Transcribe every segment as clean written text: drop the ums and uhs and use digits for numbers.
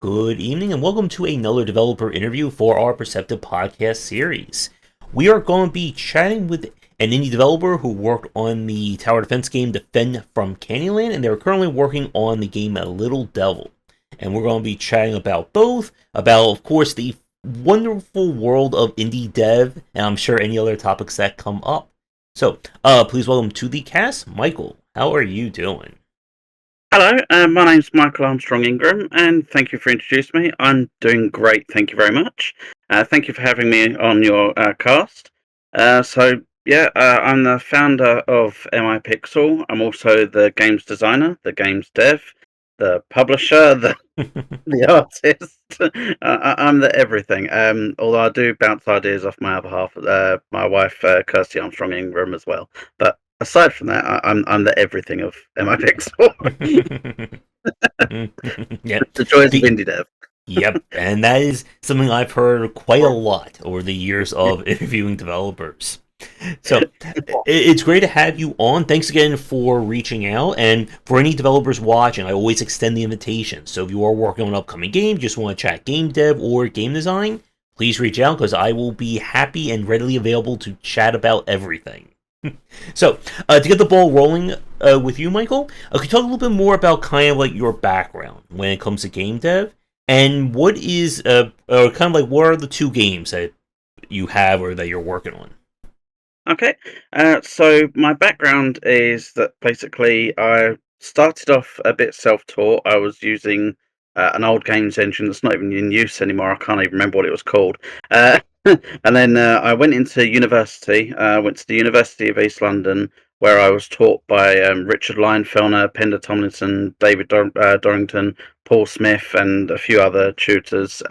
Good evening, and welcome to another developer interview for our Perceptive podcast series. We are going to be chatting with an indie developer who worked on the tower defense game Defend from Candyland, and they're currently working on the game Little Devil. And we're going to be chatting about both, about, of course, the wonderful world of indie dev, and I'm sure any other topics that come up. So, please welcome to the cast, Michael. How are you doing? Hello, my name's Michael Armstrong Ingram, and thank you for introducing me. I'm doing great, thank you very much. Thank you for having me on your cast. I'm the founder of MI Pixel. I'm also the games designer, the games dev, the publisher, the artist. I'm the everything. Although I do bounce ideas off my other half, my wife, Kirsty Armstrong Ingram, as well. But aside from that, I'm the everything of MI Pixel. Yep. The joys of The indie dev. Yep, and that is something I've heard quite a lot over the years of interviewing developers. So it's great to have you on. Thanks again for reaching out. And for any developers watching, I always extend the invitation. So if you are working on an upcoming game, just want to chat game dev or game design, please reach out because I will be happy and readily available to chat about everything. So, to get the ball rolling with you, Michael, could you talk a little bit more about kind of like your background when it comes to game dev, and what is kind of like what are the two games that you have or that you're working on? Okay, so my background is that basically I started off a bit self-taught. I was using an old games engine that's not even in use anymore. I can't even remember what it was called. And then I went into university. I went to the University of East London, where I was taught by Richard Lionfellner, Pender Tomlinson, David Dorrington, Paul Smith, and a few other tutors.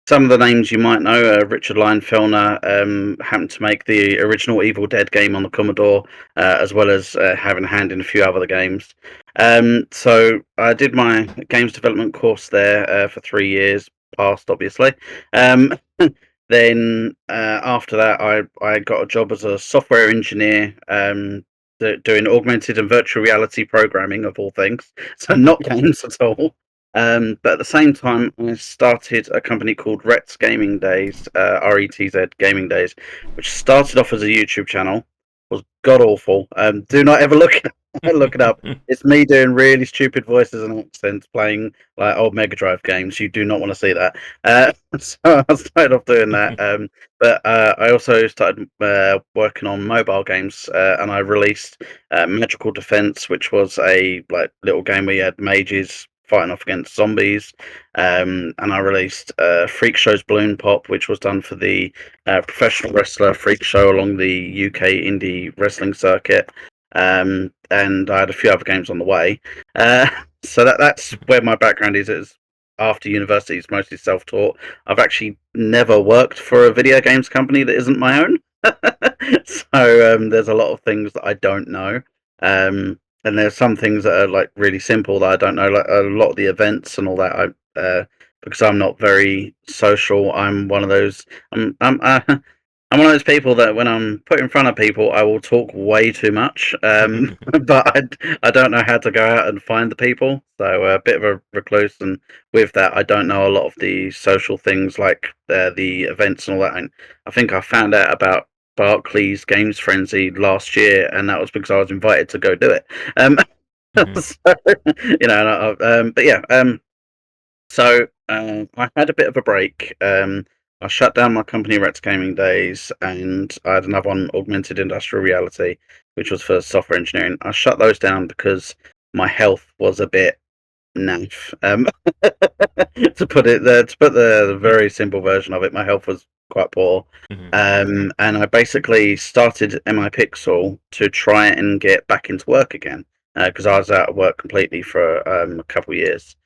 Some of the names you might know, Richard Lionfellner happened to make the original Evil Dead game on the Commodore, as well as having a hand in a few other games. So I did my games development course there for 3 years, passed obviously. Um, then after that, I got a job as a software engineer, doing augmented and virtual reality programming of all things, so not games at all. But at the same time, I started a company called Retz Gaming Days, RETZ Gaming Days, which started off as a YouTube channel. Was god awful. Do not ever look it up. It's me doing really stupid voices and accents, playing like old Mega Drive games. You do not want to see that. So I started off doing that. But I also started working on mobile games, and I released Magical Defense, which was a like little game where you had mages fighting off against zombies. And I released Freak Show's Balloon Pop, which was done for the professional wrestler Freak Show along the UK indie wrestling circuit. And I had a few other games on the way. So that's where my background is after university. It's mostly self-taught. I've actually never worked for a video games company that isn't my own. So there's a lot of things that I don't know. And there's some things that are like really simple that I don't know, like a lot of the events and all that. Because I'm not very social. I'm one of those. I'm one of those people that when I'm put in front of people, I will talk way too much. But I don't know how to go out and find the people. So a bit of a recluse, and with that, I don't know a lot of the social things like the events and all that. And I think I found out about Barclays Games Frenzy last year, and that was because I was invited to go do it. Um, Mhm. so, but yeah, I had a bit of a break. I shut down my company, Rex Gaming Days, and I had another one, Augmented Industrial Reality, which was for software engineering. I shut those down because my health was a bit naff. To put the very simple version of it, my health was quite poor. Mhm. And I basically started MI Pixel to try and get back into work again because I was out of work completely for a couple of years.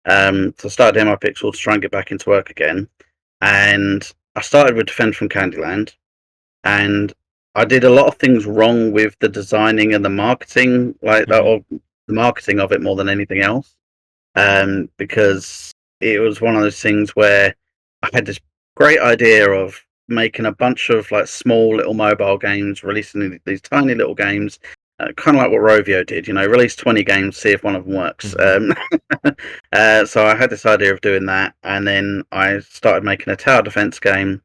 So I started MI Pixel to try and get back into work again, and I started with Defend from Candyland, and I did a lot of things wrong with the designing and the marketing, like that, Mhm. or the marketing of it more than anything else. Because it was one of those things where I had this great idea of making a bunch of like small little mobile games, releasing these tiny little games, kind of like what Rovio did, release 20 games, see if one of them works. Mhm. So I had this idea of doing that, and then I started making a tower defense game.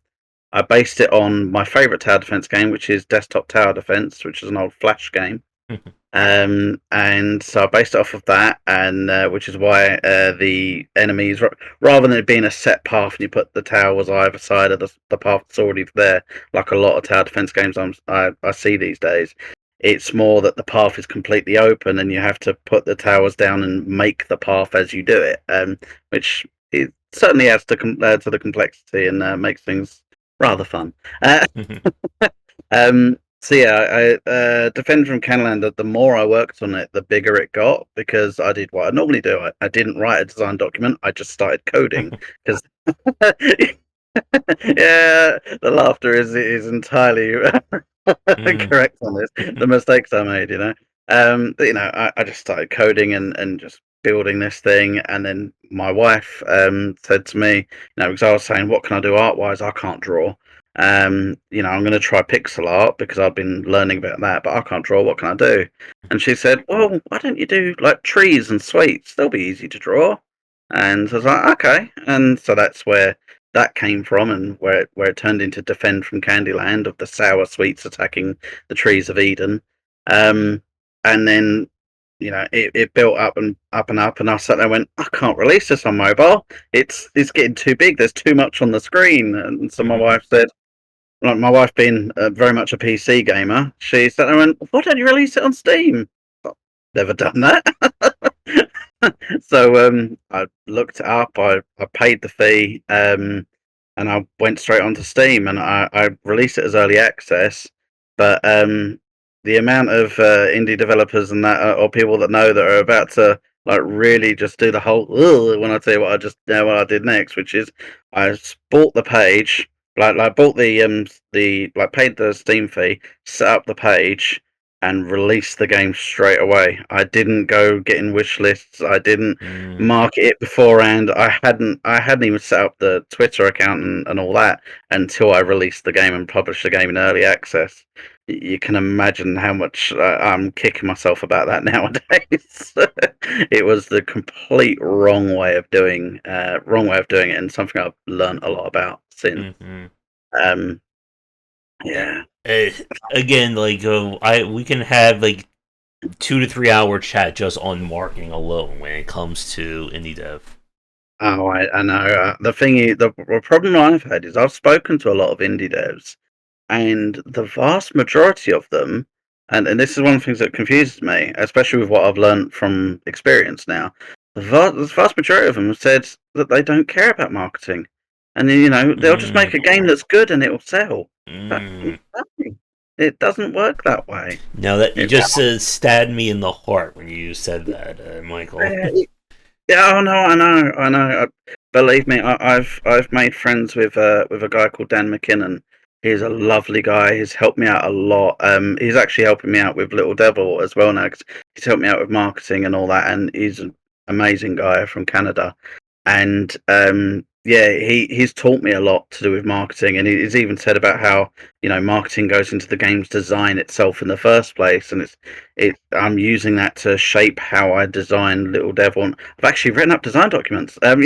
I based it on my favorite tower defense game, which is Desktop Tower Defense, which is an old Flash game. And so I based it off of that, and which is why the enemies, rather than it being a set path and you put the towers either side of the path that's already there, like a lot of tower defense games I see these days, it's more that the path is completely open and you have to put the towers down and make the path as you do it, which it certainly adds to the complexity and makes things rather fun. So yeah, I Defend from Candyland. The more I worked on it, the bigger it got because I did what I normally do. I didn't write a design document. I just started coding because yeah, the laughter is entirely correct on this. The mistakes I made, but, I just started coding and just building this thing, and then my wife said to me, because I was saying, what can I do art wise? I can't draw. I'm going to try pixel art because I've been learning about that, but I can't draw. What can I do? And she said, well, why don't you do like trees and sweets? They'll be easy to draw. And I was like, okay. And so that's where that came from, and where it turned into Defend from Candyland, of the sour sweets attacking the trees of Eden. And then it built up and up and up, and I sat there and went, I can't release this on mobile. It's getting too big. There's too much on the screen. And so my wife said, like, my wife being very much a PC gamer, she sat there and went, why don't you release it on Steam? I've never done that. So I looked it up. I paid the fee, and I went straight onto Steam, and I released it as early access. But the amount of indie developers and that, or people that know that are about to like really just do the whole when I tell you what I did next, which is I bought the page, like bought the like paid the Steam fee, set up the page, and release the game straight away. I didn't go getting wish lists. I didn't market it beforehand. I hadn't even set up the Twitter account and all that until I released the game and published the game in early access. You can imagine how much I'm kicking myself about that nowadays. It was the complete wrong way of doing it, and something I've learned a lot about since. Um, yeah. Uh, Again, like we can have like 2 to 3 hour chat just on marketing alone when it comes to indie dev. Oh, I know. The thing is, the problem I've had is I've spoken to a lot of indie devs, and the vast majority of them, and this is one of the things that confuses me, especially with what I've learned from experience now. The vast majority of them have said that they don't care about marketing, and they'll just make a game that's good and it will sell. But no, it doesn't work that way. Now that you It, just stabbed me in the heart when you said that, Michael. Yeah, oh no, I know. Believe me, I've made friends with a guy called Dan McKinnon. He's a lovely guy. He's helped me out a lot. He's actually helping me out with Little Devil as well now, 'cause he's helped me out with marketing and all that. And he's an amazing guy from Canada. And yeah, he's taught me a lot to do with marketing, and he's even said about how marketing goes into the game's design itself in the first place, and I'm using that to shape how I design Little Devil. And I've actually written up design documents, and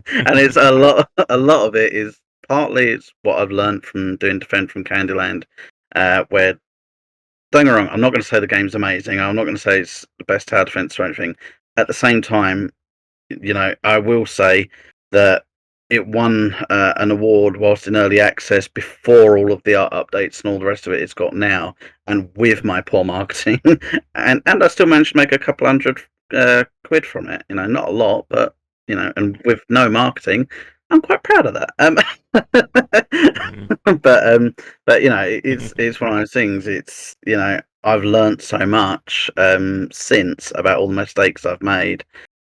it's a lot of it is partly it's what I've learned from doing Defend from Candyland, where, don't get me wrong, I'm not going to say the game's amazing. I'm not going to say it's the best tower defense or anything. At the same time, I will say that it won an award whilst in early access before all of the art updates and all the rest of it it's got now, and with my poor marketing, and I still managed to make a couple hundred quid from it. Not a lot, but and with no marketing, I'm quite proud of that. But it's one of those things. It's I've learnt so much since about all the mistakes I've made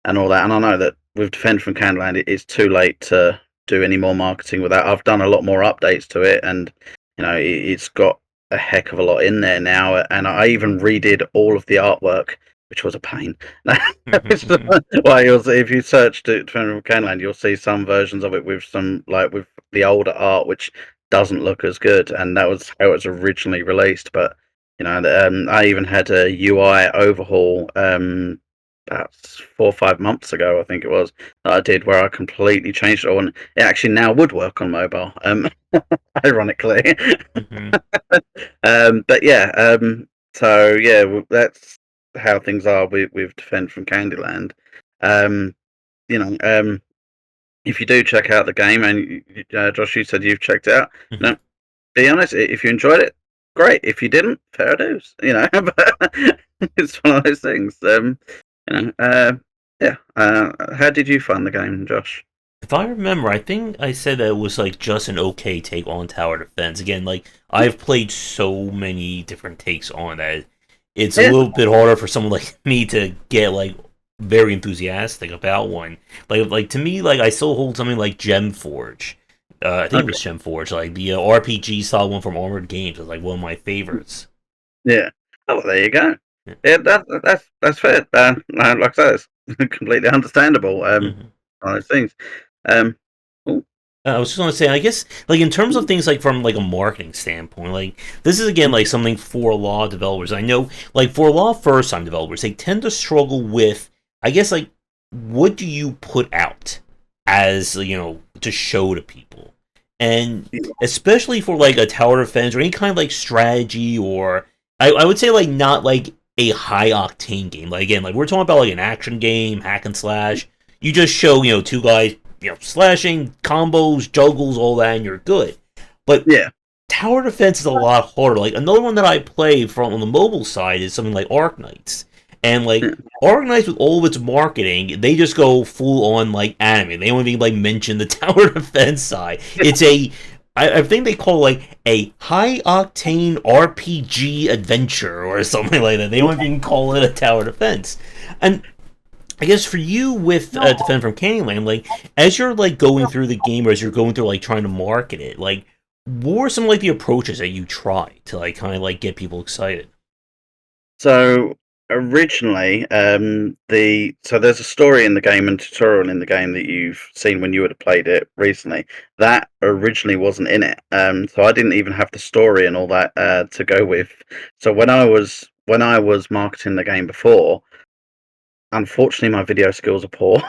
and all that. And I know that with Defend from Candyland, it's too late to do any more marketing with that. I've done a lot more updates to it, and it's got a heck of a lot in there now. And I even redid all of the artwork, which was a pain. Well, if you search Defend from Candyland, you'll see some versions of it with with the older art, which doesn't look as good, and that was how it was originally released. But I even had a UI overhaul about 4 or 5 months ago, I think it was, that I did, where I completely changed it all, and it actually now would work on mobile. Ironically. Hmm. But yeah, so yeah, that's how things are with Defend from Candyland. Um, you know, if you do check out the game, and Josh, you said you've checked it out. Hmm. No, be honest. If you enjoyed it, great. If you didn't, fair dues. But it's one of those things. You know, uh, yeah. How did you find the game, Josh? If I remember, I think I said that it was like just an okay take on tower defense. Again, like I've played so many different takes on that, it's a Yeah. little bit harder for someone like me to get like very enthusiastic about one. Like to me, like I still hold something like Gem Forge. I think it Okay. was Gem Forge, like the RPG style one from Armored Games, was like one of my favorites. Yeah. Oh, well, there you go. Yeah. Yeah, that's fair. Like I said, it's completely understandable. Mhm. One of those things. Um, oh, I was just gonna say, I guess, like in terms of things like from like a marketing standpoint, like this is again like something for a lot of developers. I know, like for a lot of first-time developers, they tend to struggle with, I guess, like what do you put out as to show to people, and yeah. especially for like a tower defense or any kind of like strategy, or I would say like not like a high octane game. Like again, like we're talking about like an action game, hack and slash. You just show two guys slashing, combos, juggles, all that, and you're good. But Yeah. tower defense is a lot harder. Like another one that I play from on the mobile side is something like Arc Knights, and like Yeah. Arc Knights with all of its marketing, they just go full on like anime. They don't even like mention the tower defense side. It's a I think they call it like a high octane RPG adventure or something like that. They don't even call it a tower defense. And I guess for you with Defend from Candyland, like as you're like going through the game or as you're going through like trying to market it, like what were some like the approaches that you try to like kind of like get people excited? So originally, there's a story in the game and tutorial in the game that you've seen when you would have played it recently. That originally wasn't in it. So I didn't even have the story and all that to go with. So when I was marketing the game before, unfortunately, my video skills are poor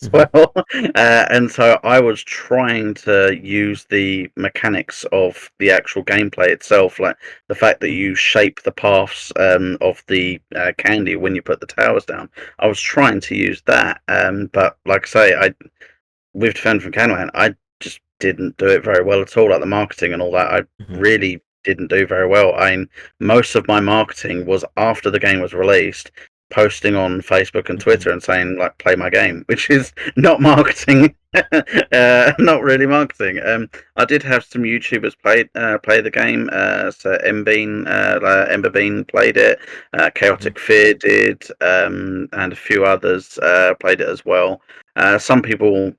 as Hmm. well, and so I was trying to use the mechanics of the actual gameplay itself, like the fact that you shape the paths of the candy when you put the towers down. I was trying to use that, but like I say, with Defend from Candyland, I just didn't do it very well at all. Like the marketing and all that, I Hmm. really didn't do very well. Most of my marketing was after the game was released, posting on Facebook and Hmm. Twitter and saying like, "Play my game," which is not marketing, not really marketing. I did have some YouTubers play the game. So Ember Bean played it. Hmm. Chaotic Fear did, and a few others played it as well. Some people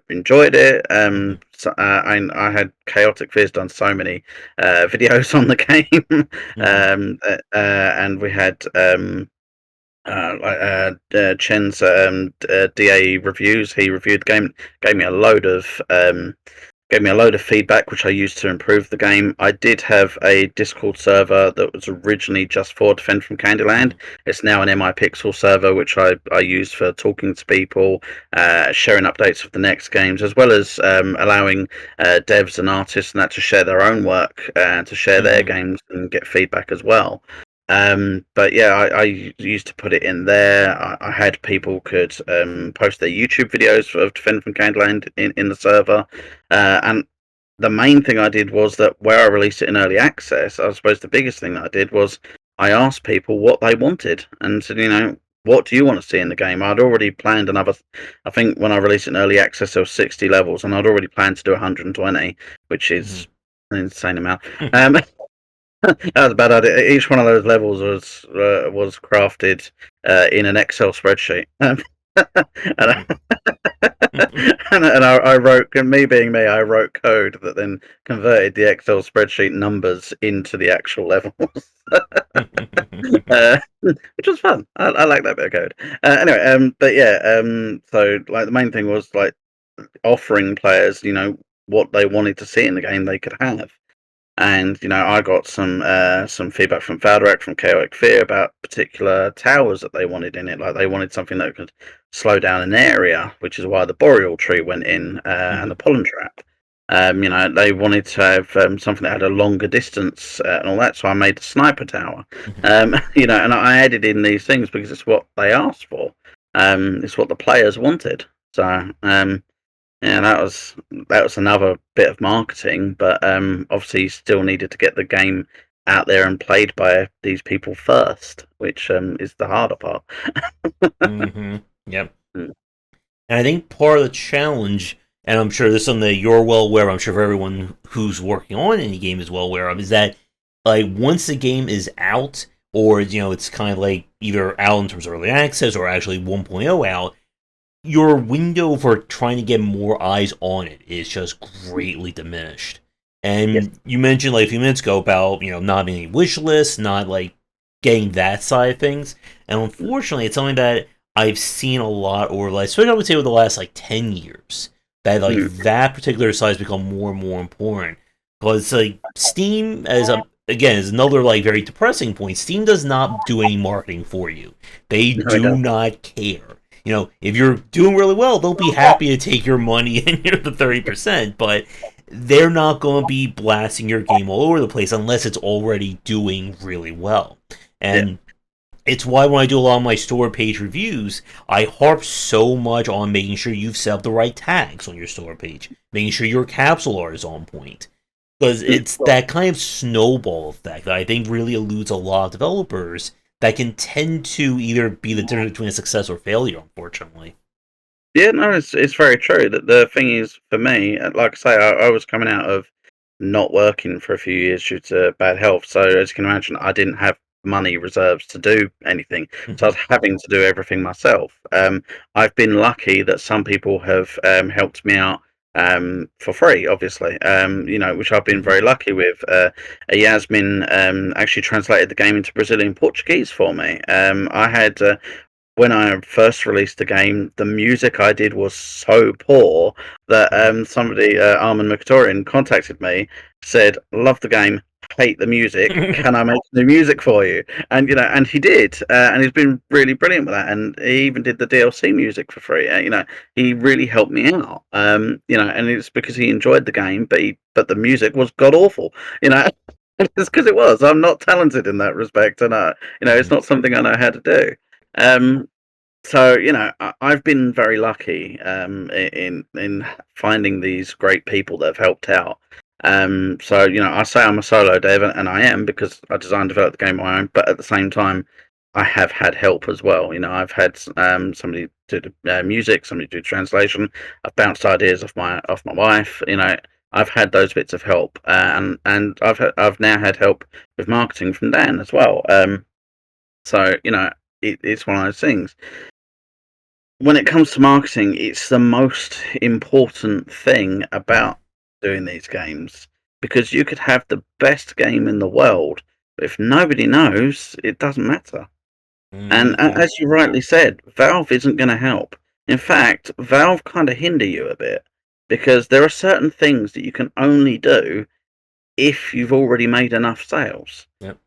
enjoyed it. Hmm. I had Chaotic Fears done so many videos on the game, Hmm. and we had Chen's DA reviews. He reviewed the game, gave me a load of gave me a load of feedback, which I used to improve the game. I did have a Discord server that was originally just for Defend from Candyland. Hmm. It's now an MI server, which I use for talking to people, sharing updates of the next games, as well as allowing devs and artists and that to share their own work and to share their Hmm. games and get feedback as well. But yeah, I used to put it in there. I had people could post their YouTube videos of Defend from Candyland in the server. And the main thing I did was that where I released it in early access, I suppose the biggest thing that I did was I asked people what they wanted and said, what do you want to see in the game? I'd already planned another, I think when I released it in early access, there was 60 levels, and I'd already planned to do 120, which Hmm. is an insane amount. Um, that was a bad idea. Each one of those levels was crafted in an Excel spreadsheet. And Hmm. I wrote, and me being me, I wrote code that then converted the Excel spreadsheet numbers into the actual levels, which was fun. I like that bit of code. Anyway, but yeah, so like the main thing was like offering players, what they wanted to see in the game they could have. And I got some feedback from Valdirect, from Chaotic Fear, about particular towers that they wanted in it. Like they wanted something that could slow down an area, which is why the Boreal Tree went in, and the Hmm. Pollen Trap. They wanted to have something that had a longer distance, and all that. So I made the Sniper Tower. Hmm. And I added in these things because it's what they asked for. It's what the players wanted. So yeah, that was another bit of marketing, but obviously you still needed to get the game out there and played by these people first, which is the harder part. Hmm. Yep. Mm. And I think part of the challenge, and I'm sure this is something that you're well aware of, I'm sure for everyone who's working on any game is well aware of, is that like once the game is out, or it's kind of like either out in terms of early access or actually 1.0 out, your window for trying to get more eyes on it is just greatly diminished. Yes. And you mentioned like a few minutes ago about not having any wish lists, not like getting that side of things. And unfortunately, it's something that I've seen a lot over like, especially I would say over the last like 10 years, that like Mm. that particular side has become more and more important. Because like Steam, as a again, is another like very depressing point. Steam does not do any marketing for you. They No, it do doesn't. not care. If you're doing really well, they'll be happy to take your money and you're the 30%, but they're not going to be blasting your game all over the place unless it's already doing really well. Yeah. And it's why when I do a lot of my store page reviews, I harp so much on making sure you've set up the right tags on your store page, making sure your capsule art is on point. Because Mm. it's that kind of snowball effect that I think really eludes a lot of developers that can tend to either be the difference between a success or failure, unfortunately. Yeah, no, it's very true. That the thing is, for me, like I say, I was coming out of not working for a few years due to bad health. So as you can imagine, I didn't have money reserves to do anything. So I Hmm. was having to do everything myself. I've been lucky that some people have helped me out for free, obviously. Which I've been Hmm. very lucky with. Yasmin actually translated the game into Brazilian Portuguese for me. I had when I first released the game, the music I did was so poor that Hmm. somebody, Armin Mkhitaryan, contacted me, said, "Love the game, hate the music. Can I make new music for you?" And he did, and he's been really brilliant with that. And he even did the DLC music for free. He really helped me out. And it's because he enjoyed the game, but the music was god awful. You know. It's because it was. I'm not talented in that respect, and it's Hmm. not something I know how to do. Um, so I've been very lucky in finding these great people that have helped out. So I say I'm a solo dev, and I am because I designed and developed the game on my own. But at the same time, I have had help as well. I've had somebody do the music, somebody do translation. I've bounced ideas off my wife. I've had those bits of help, and I've now had help with marketing from Dan as well. So it's one of those things. When it comes to marketing, it's the most important thing Hmm. about doing these games, because you could have the best game in the world, but if nobody knows, it doesn't matter. And Hmm. as you rightly said, Valve isn't going to help. In fact, Valve kind of hinder you a bit, because there are certain things that you can only do if you've already made enough sales. Yep.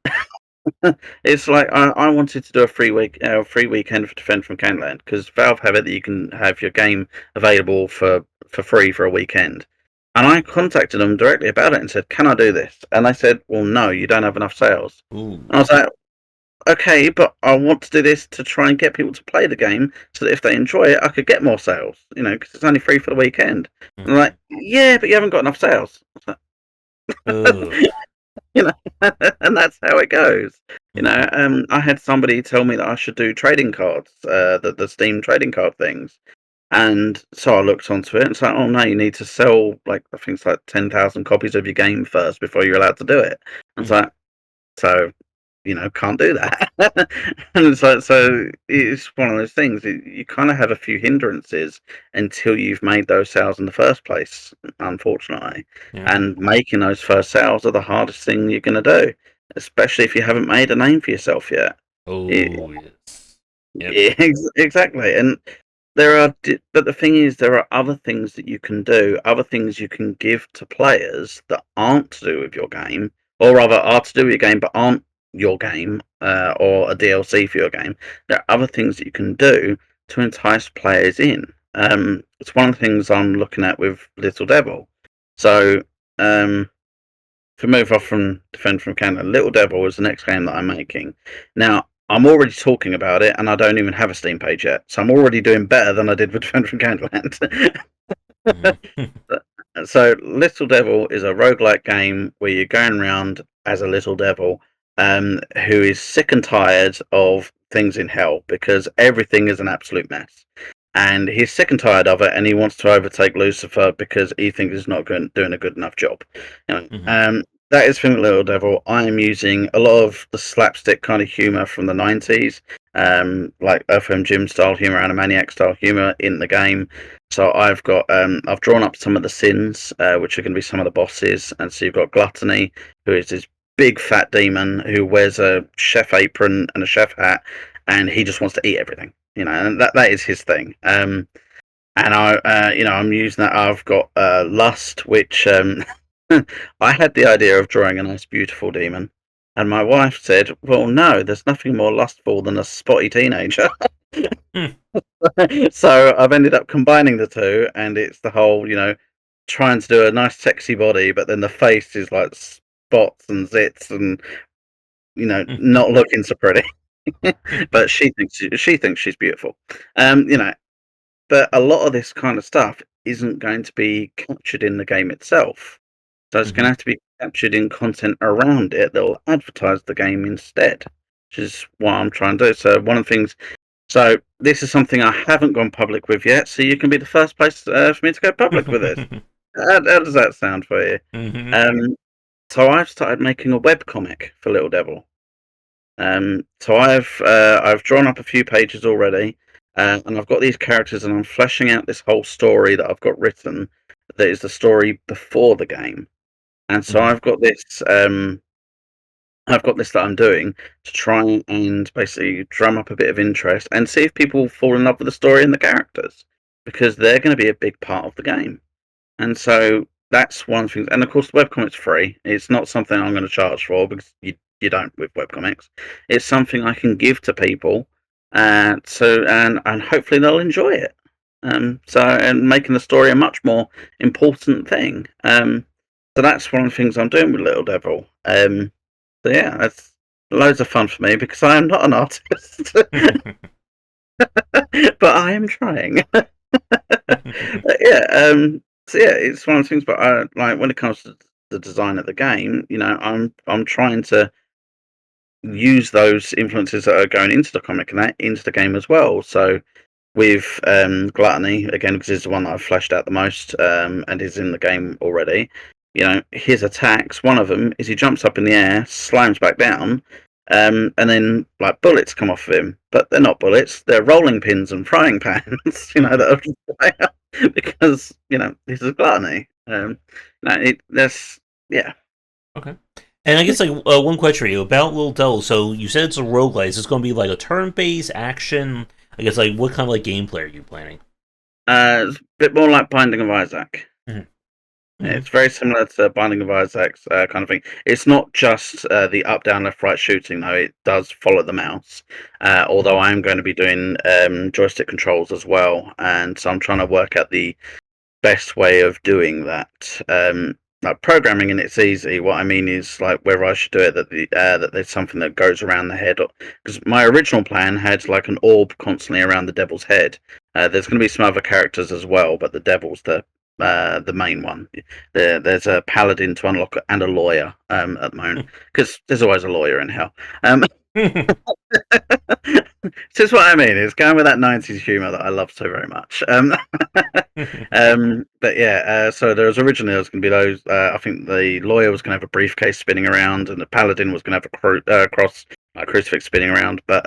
It's like I wanted to do a free weekend for Defend from Candyland, because Valve have it that you can have your game available for free for a weekend. And I contacted them directly about it and said, "Can I do this?" And they said, "Well, no, you don't have enough sales." Ooh. And I was like, "Okay, but I want to do this to try and get people to play the game, so that if they enjoy it, I could get more sales. Because it's only free for the weekend." And they're Hmm. like, "Yeah, but you haven't got enough sales." Ugh. you know, and that's how it goes. Hmm. I had somebody tell me that I should do trading cards, the Steam trading card things, and so I looked onto it and it's like, oh no, you need to sell like I think it's like 10,000 copies of your game first before you're allowed to do it. And it's Hmm. like, so can't do that. And it's like, so it's one of those things. You kind of have a few hindrances until you've made those sales in the first place, unfortunately. Yeah. And making those first sales are the hardest thing you're going to do, especially if you haven't made a name for yourself yet. It, Oh yes. Yep. exactly. And but the thing is, there are other things that you can do, other things you can give to players that aren't to do with your game, or rather are to do with your game but aren't your game, or a DLC for your game. There are other things that you can do to entice players in. It's one of the things I'm looking at with Little Devil. So, if we move off from Defend from Canada, Little Devil is the next game that I'm making. Now, I'm already talking about it, and I don't even have a Steam page yet, so I'm already doing better than I did with Defend from Candyland. Mm-hmm. So, Little Devil is a roguelike game where you're going around as a little devil, who is sick and tired of things in hell because everything is an absolute mess. And he's sick and tired of it, and he wants to overtake Lucifer because he thinks he's not doing a good enough job. You know, Mm-hmm. that is from Little Devil. I am using a lot of the slapstick kind of humor from the 90s, like Earthworm Jim style humor, Animaniac style humor in the game. So I've drawn up some of the sins, which are going to be some of the bosses, and so you've got Gluttony, who is this big fat demon who wears a chef apron and a chef hat, and he just wants to eat everything. And that is his thing. And I'm using that. I've got lust, which I had the idea of drawing a nice, beautiful demon, and my wife said, "Well, no, there's nothing more lustful than a spotty teenager." So I've ended up combining the two, and it's the whole, trying to do a nice, sexy body, but then the face is like spots and zits, and not looking so pretty. But she thinks she's beautiful. Um, you know, but a lot of this kind of stuff isn't going to be captured in the game itself. So it's going Mm-hmm. to have to be captured in content around it that will advertise the game instead, which is what I'm trying to do. So one of the things. So this is something I haven't gone public with yet. So you can be the first place for me to go public with this. How does that sound for you? Mm-hmm. Um, so I've started making a web comic for Little Devil. So I've drawn up a few pages already, and I've got these characters, and I'm fleshing out this whole story that I've got written. That is the story before the game, and so Mm-hmm. I've got this that I'm doing to try and basically drum up a bit of interest and see if people fall in love with the story and the characters, because they're going to be a big part of the game. And so that's one thing. And of course, the webcomic's free. It's not something I'm going to charge for because you don't with webcomics. It's something I can give to people, and hopefully they'll enjoy it. And making the story a much more important thing. So that's one of the things I'm doing with Little Devil. So yeah, that's loads of fun for me because I am not an artist, but I am trying. Yeah, so yeah, it's one of the things. But like when it comes to the design of the game, I'm trying to use those influences that are going into the comic and that into the game as well. So with Gluttony again, because it's the one that I've fleshed out the most, and is in the game already. His attacks. One of them is he jumps up in the air, slams back down, and then like bullets come off of him, but they're not bullets; they're rolling pins and frying pans. That are just fly out because this is Gluttony. That's yeah. Okay. And I guess like one question for you about Little Devil. So you said it's a roguelite. Is this going to be like a turn-based action? I guess like what kind of like gameplay are you planning? It's a bit more like Binding of Isaac. Mm-hmm. It's very similar to Binding of Isaac's kind of thing. It's not just the up, down, left, right shooting, though. It does follow the mouse. Although Mm-hmm. I'm going to be doing joystick controls as well, and so I'm trying to work out the best way of doing that. Like programming and it's easy. What I mean is like whether I should do it that there's something that goes around the head, because my original plan had like an orb constantly around the devil's head. There's going to be some other characters as well, but the devil's the main one. There's a paladin to unlock and a lawyer at the moment because there's always a lawyer in hell. Um, This is what I mean. It's going with that 90s humour that I love so very much. But yeah, so there was originally going to be those. I think the lawyer was going to have a briefcase spinning around, and the paladin was going to have a cross, a crucifix spinning around. But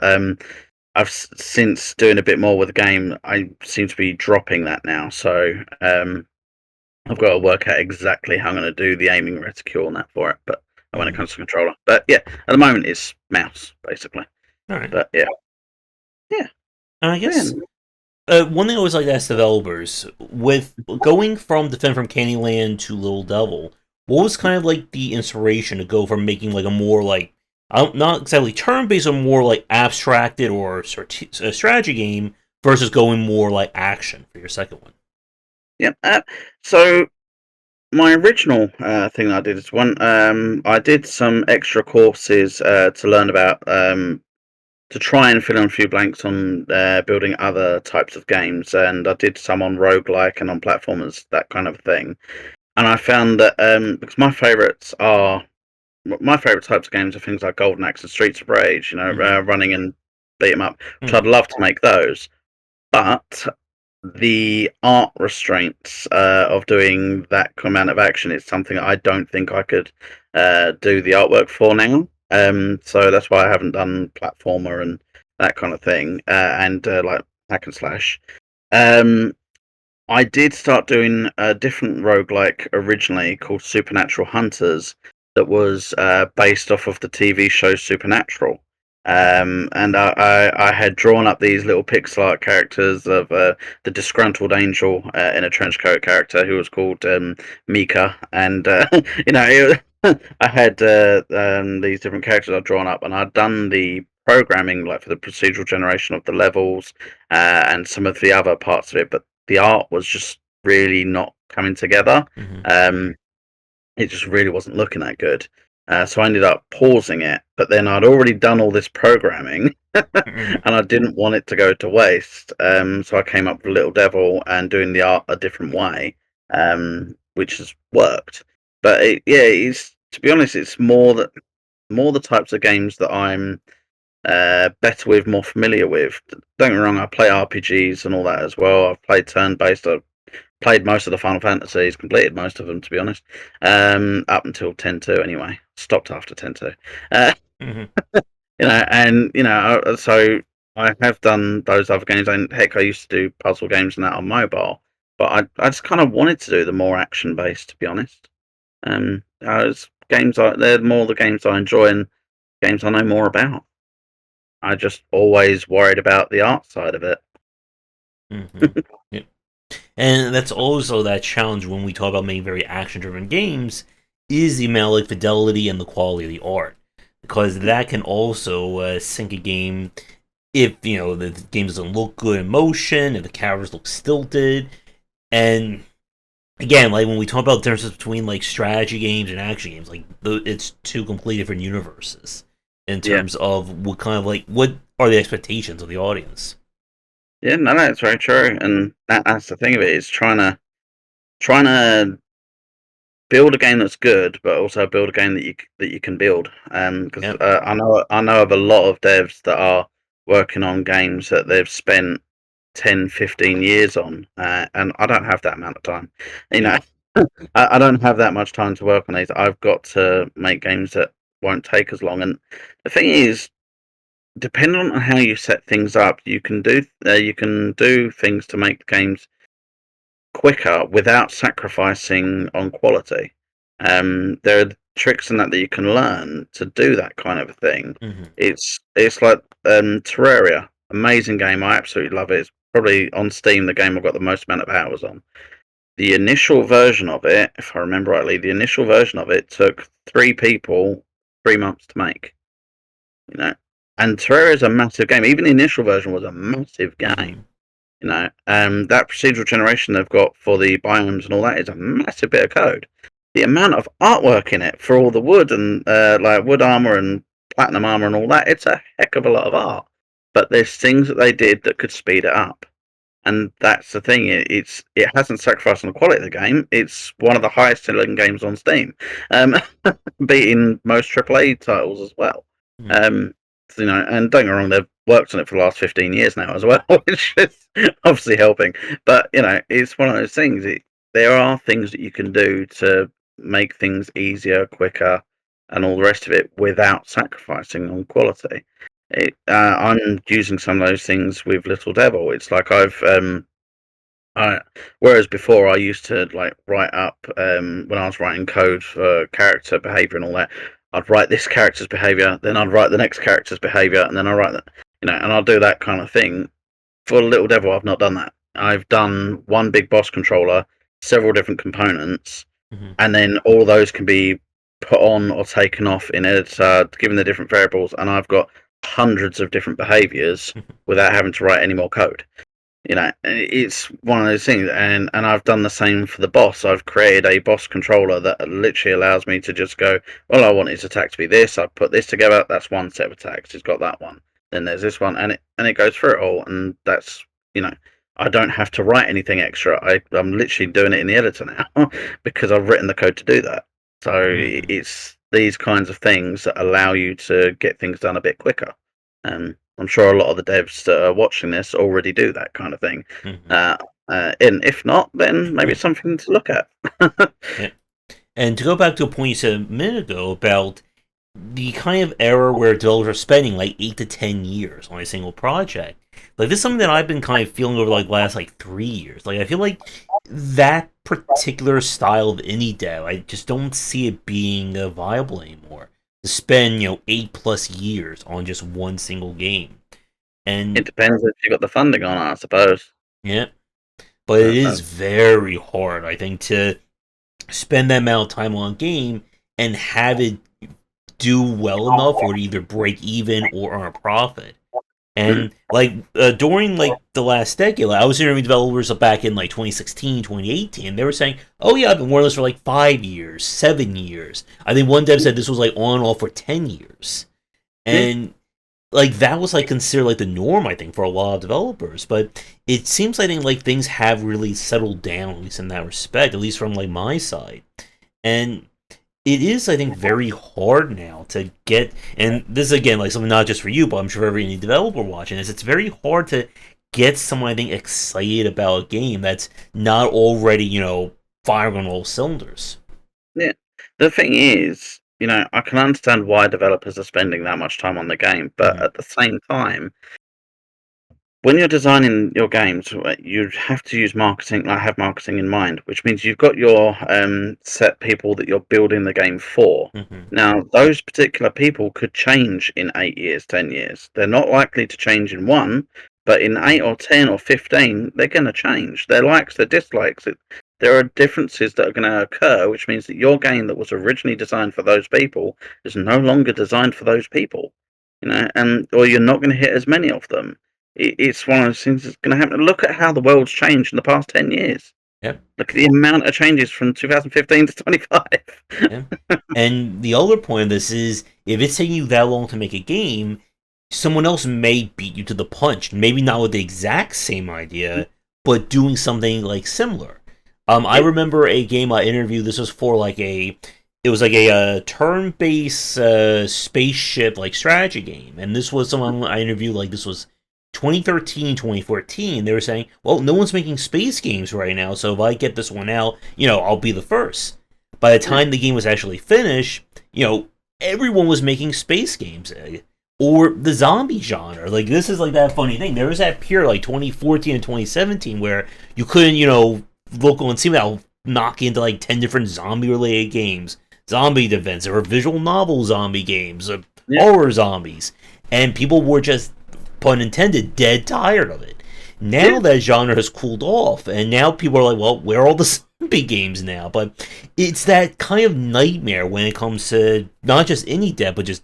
since doing a bit more with the game, I seem to be dropping that now. So I've got to work out exactly how I'm going to do the aiming reticule and that for it. But when it Mhm. comes to controller, but yeah, at the moment it's mouse basically. All right. But yeah, yeah, And I yeah. guess one thing I always like to ask developers, with going from Defend from Candyland to Little Devil, what was kind of like the inspiration to go from making like a more like not exactly turn based, or more like abstracted or a strategy game versus going more like action for your second one? Yeah. So my original thing that I did is I did some extra courses to learn about to try and fill in a few blanks on building other types of games, and I did some on roguelike and on platformers, that kind of thing. And I found that because my favourite types of games are things like Golden Axe and Streets of Rage, running and beat 'em up, which I'd Mm-hmm. love to make those, but the art restraints of doing that amount of action is something I don't think I could do the artwork for now. So that's why I haven't done platformer and that kind of thing, and like hack and slash. Um, I did start doing a different roguelike originally called Supernatural Hunters that was based off of the TV show Supernatural. And I had drawn up these little pixel art characters of the disgruntled angel in a trench coat character who was called Mika. And, I had these different characters I'd drawn up, and I'd done the programming like for the procedural generation of the levels and some of the other parts of it, but the art was just really not coming together. Mm-hmm. Um, it just really wasn't looking that good. So I ended up pausing it, but then I'd already done all this programming Mm-hmm. and I didn't want it to go to waste. So I came up with Little Devil and doing the art a different way, which has worked. But it's, to be honest, it's more the types of games that I'm better with, more familiar with. Don't get me wrong, I play RPGs and all that as well. I've played turn-based. I've played most of the Final Fantasies, completed most of them, to be honest. Up until 10.2 anyway. Stopped after 10.2. Uh, Mm-hmm. so I have done those other games. And heck, I used to do puzzle games and that on mobile. But I just kind of wanted to do the more action-based, to be honest. They're more the games I enjoy and games I know more about. I just always worried about the art side of it. Mm-hmm. Yeah. And that's also that challenge when we talk about making very action-driven games, is the amount of like fidelity and the quality of the art, because that can also sink a game if the game doesn't look good in motion, if the characters look stilted, and again, like when we talk about the differences between like strategy games and action games, like it's two completely different universes in Yeah, terms of what kind of like what are the expectations of the audience. yeah, no, that's very true, and that's the thing of it is trying to build a game that's good, but also build a game that you can build. Because Yep. I know of a lot of devs that are working on games that they've spent 10, 15 years on, and I don't have that amount of time. You Yep. know, I don't have that much time to work on these. I've got to make games that won't take as long. And the thing is, depending on how you set things up, you can do things to make games quicker without sacrificing on quality. There are tricks in that you can learn to do that kind of a thing. Mm-hmm. It's like Terraria, amazing game. I absolutely love it. It's probably on Steam the game I've got the most amount of hours on. The initial version of it, if I remember rightly, the initial version of it took 3 people 3 months to make. You know, and Terraria is a massive game. Even the initial version was a massive game. Mm-hmm. That procedural generation they've got for the biomes and all that is a massive bit of code. The amount of artwork in it for all the wood and like wood armor and platinum armor and all that, it's a heck of a lot of art. But there's things that they did that could speed it up, and that's the thing. It hasn't sacrificed on the quality of the game. It's one of the highest selling games on Steam, um, beating most AAA titles as well. Mm-hmm. Um, and don't get me wrong, they've worked on it for the last 15 years now as well, which is obviously helping. But it's one of those things. There are things that you can do to make things easier, quicker, and all the rest of it without sacrificing on quality. I'm using some of those things with Little Devil. It's like whereas before I used to like write up when I was writing code for character behavior and all that, I'd write this character's behavior, then I'd write the next character's behavior, and then I write that, and I'll do that kind of thing for Little Devil, I've not done that. I've done one big boss controller, several different components, Hmm. and then all those can be put on or taken off in editor, given the different variables, and I've got hundreds of different behaviors without having to write any more code. It's one of those things, and I've done the same for the boss. I've created a boss controller that literally allows me to just go, well, I want its attack to be this. I put this together. That's one set of attacks. It's got that one. Then there's this one, and it goes through it all. And that's you know, I don't have to write anything extra. I'm literally doing it in the editor now because I've written the code to do that. So Hmm. it's these kinds of things that allow you to get things done a bit quicker. I'm sure a lot of the devs that are watching this already do that kind of thing. Hmm. Uh, and if not, then maybe it's something to look at. Yeah. And to go back to a point you said a minute ago about the kind of era where developers are spending like 8 to 10 years on a single project. Like this is something that I've been kind of feeling over like last like 3 years. Like I feel like that particular style of indie dev, I just don't see it being viable anymore. To spend 8 plus years on just one single game, It and depends if you've got the funding on it, I suppose. yeah, but it is That's very hard, I think, to spend that amount of time on a game and have it do well enough for it to either break even or earn a profit. mm, And like during like the last decade, like, I was interviewing developers back in like 2016, 2018. They were saying, "Oh yeah, I've been working on this for like 5 years, 7 years." I think one dev said this was like on and off for 10 years, yeah, and like that was like considered like the norm, I think, for a lot of developers. But it seems like things have really settled down, at least in that respect, at least from like my side. And it is, I think, very hard now to get, and this is again like something not just for you, but I'm sure for every indie developer watching this, it's very hard to get someone, I think, excited about a game that's not already, firing on all cylinders. yeah. The thing is, I can understand why developers are spending that much time on the game, but Hmm. at the same time, when you're designing your games, you have to use marketing, like have marketing in mind, which means you've got your set people that you're building the game for. Hmm. Now, those particular people could change in 8 years, 10 years. They're not likely to change in one, but in 8 or 10 or 15, they're going to change. Their likes, their dislikes. There are differences that are going to occur, which means that your game that was originally designed for those people is no longer designed for those people. And or you're not going to hit as many of them. It's one of those things that's going to happen. Look at how the world's changed in the past 10 years. Yep. Look at the amount of changes from 2015 to 25. Yeah. And the other point of this is if it's taking you that long to make a game, someone else may beat you to the punch. Maybe not with the exact same idea, but doing something like similar. I Yeah, remember a game I interviewed. This was for like it was like a turn-based spaceship like strategy game, and this was someone I interviewed. Like this was 2013, 2014. They were saying, well, no one's making space games right now, so if I get this one out, I'll be the first. By the yeah, time the game was actually finished, everyone was making space games. Or the zombie genre. Like, this is like that funny thing. There was that period, like 2014 and 2017, where you couldn't, look on Steam without knock into like 10 different zombie related games. Zombie events, there were visual novel zombie games, yeah, horror zombies. And people were just, pun intended, dead tired of it. Now yeah, that genre has cooled off, and now people are like, well, where are all the zombie games now? But it's that kind of nightmare when it comes to not just indie dev, but just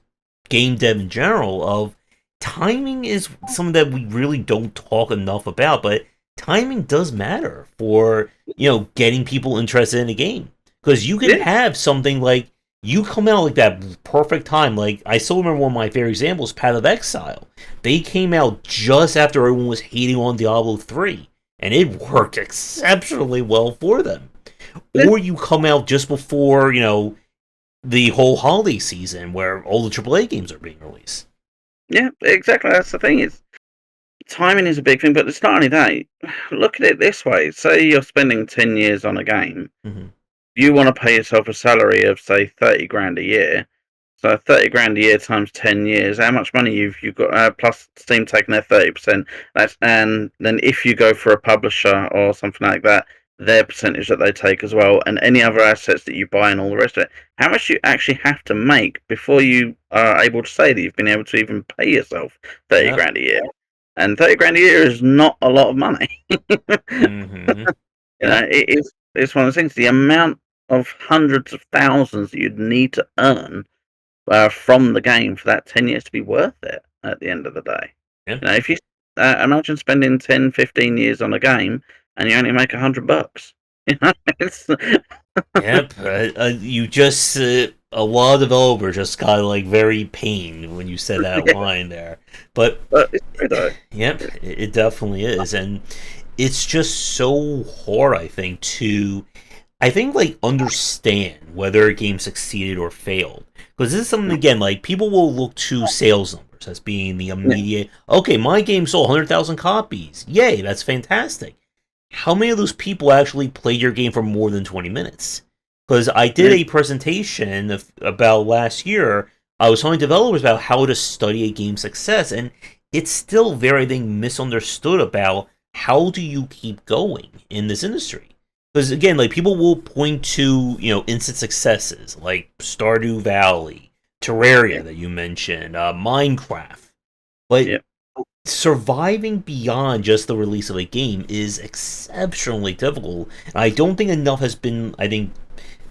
game dev in general. Of timing is something that we really don't talk enough about, but timing does matter for getting people interested in a game, because you can yeah. have something like you come out like that perfect time. Like I still remember one of my favorite examples, Path of Exile. They came out just after everyone was hating on Diablo 3, and it worked exceptionally well for them. Yeah. Or you come out just before, the whole holiday season where all the AAA games are being released. Yeah, exactly. That's the thing is timing is a big thing, but it's not only that. Look at it this way: say you're spending 10 years on a game, Mm-hmm. you want to pay yourself a salary of say 30 grand a year. So 30 grand a year times 10 years, how much money you've got? Plus Steam taking their 30%. And then if you go for a publisher or something like that, their percentage that they take as well, and any other assets that you buy and all the rest of it. How much you actually have to make before you are able to say that you've been able to even pay yourself 30 Yep. grand a year? and 30 grand a year is not a lot of money. Mm-hmm. Yeah. It's one of the things. The amount of hundreds of thousands that you'd need to earn from the game for that 10 years to be worth it at the end of the day. Yeah. If you imagine spending 10, 15 years on a game and you only make $100, it's Yep. You just a lot of developers just got like very pained when you said that yeah, line there. But but it's true though. yep, it definitely is, and it's just so hard. I think like understand whether a game succeeded or failed, because this is something again like people will look to sales numbers as being the Yeah, immediate. Okay, my game sold 100,000 copies. Yay, that's fantastic. How many of those people actually played your game for more than 20 minutes? Because I did yeah. a presentation about last year. I was telling developers about how to study a game's success, and it's still very, I think, misunderstood about how do you keep going in this industry. Because again, like people will point to instant successes like Stardew Valley, Yeah, Terraria that you mentioned, Minecraft, but yeah. surviving beyond just the release of a game is exceptionally difficult. I don't think enough has been, I think,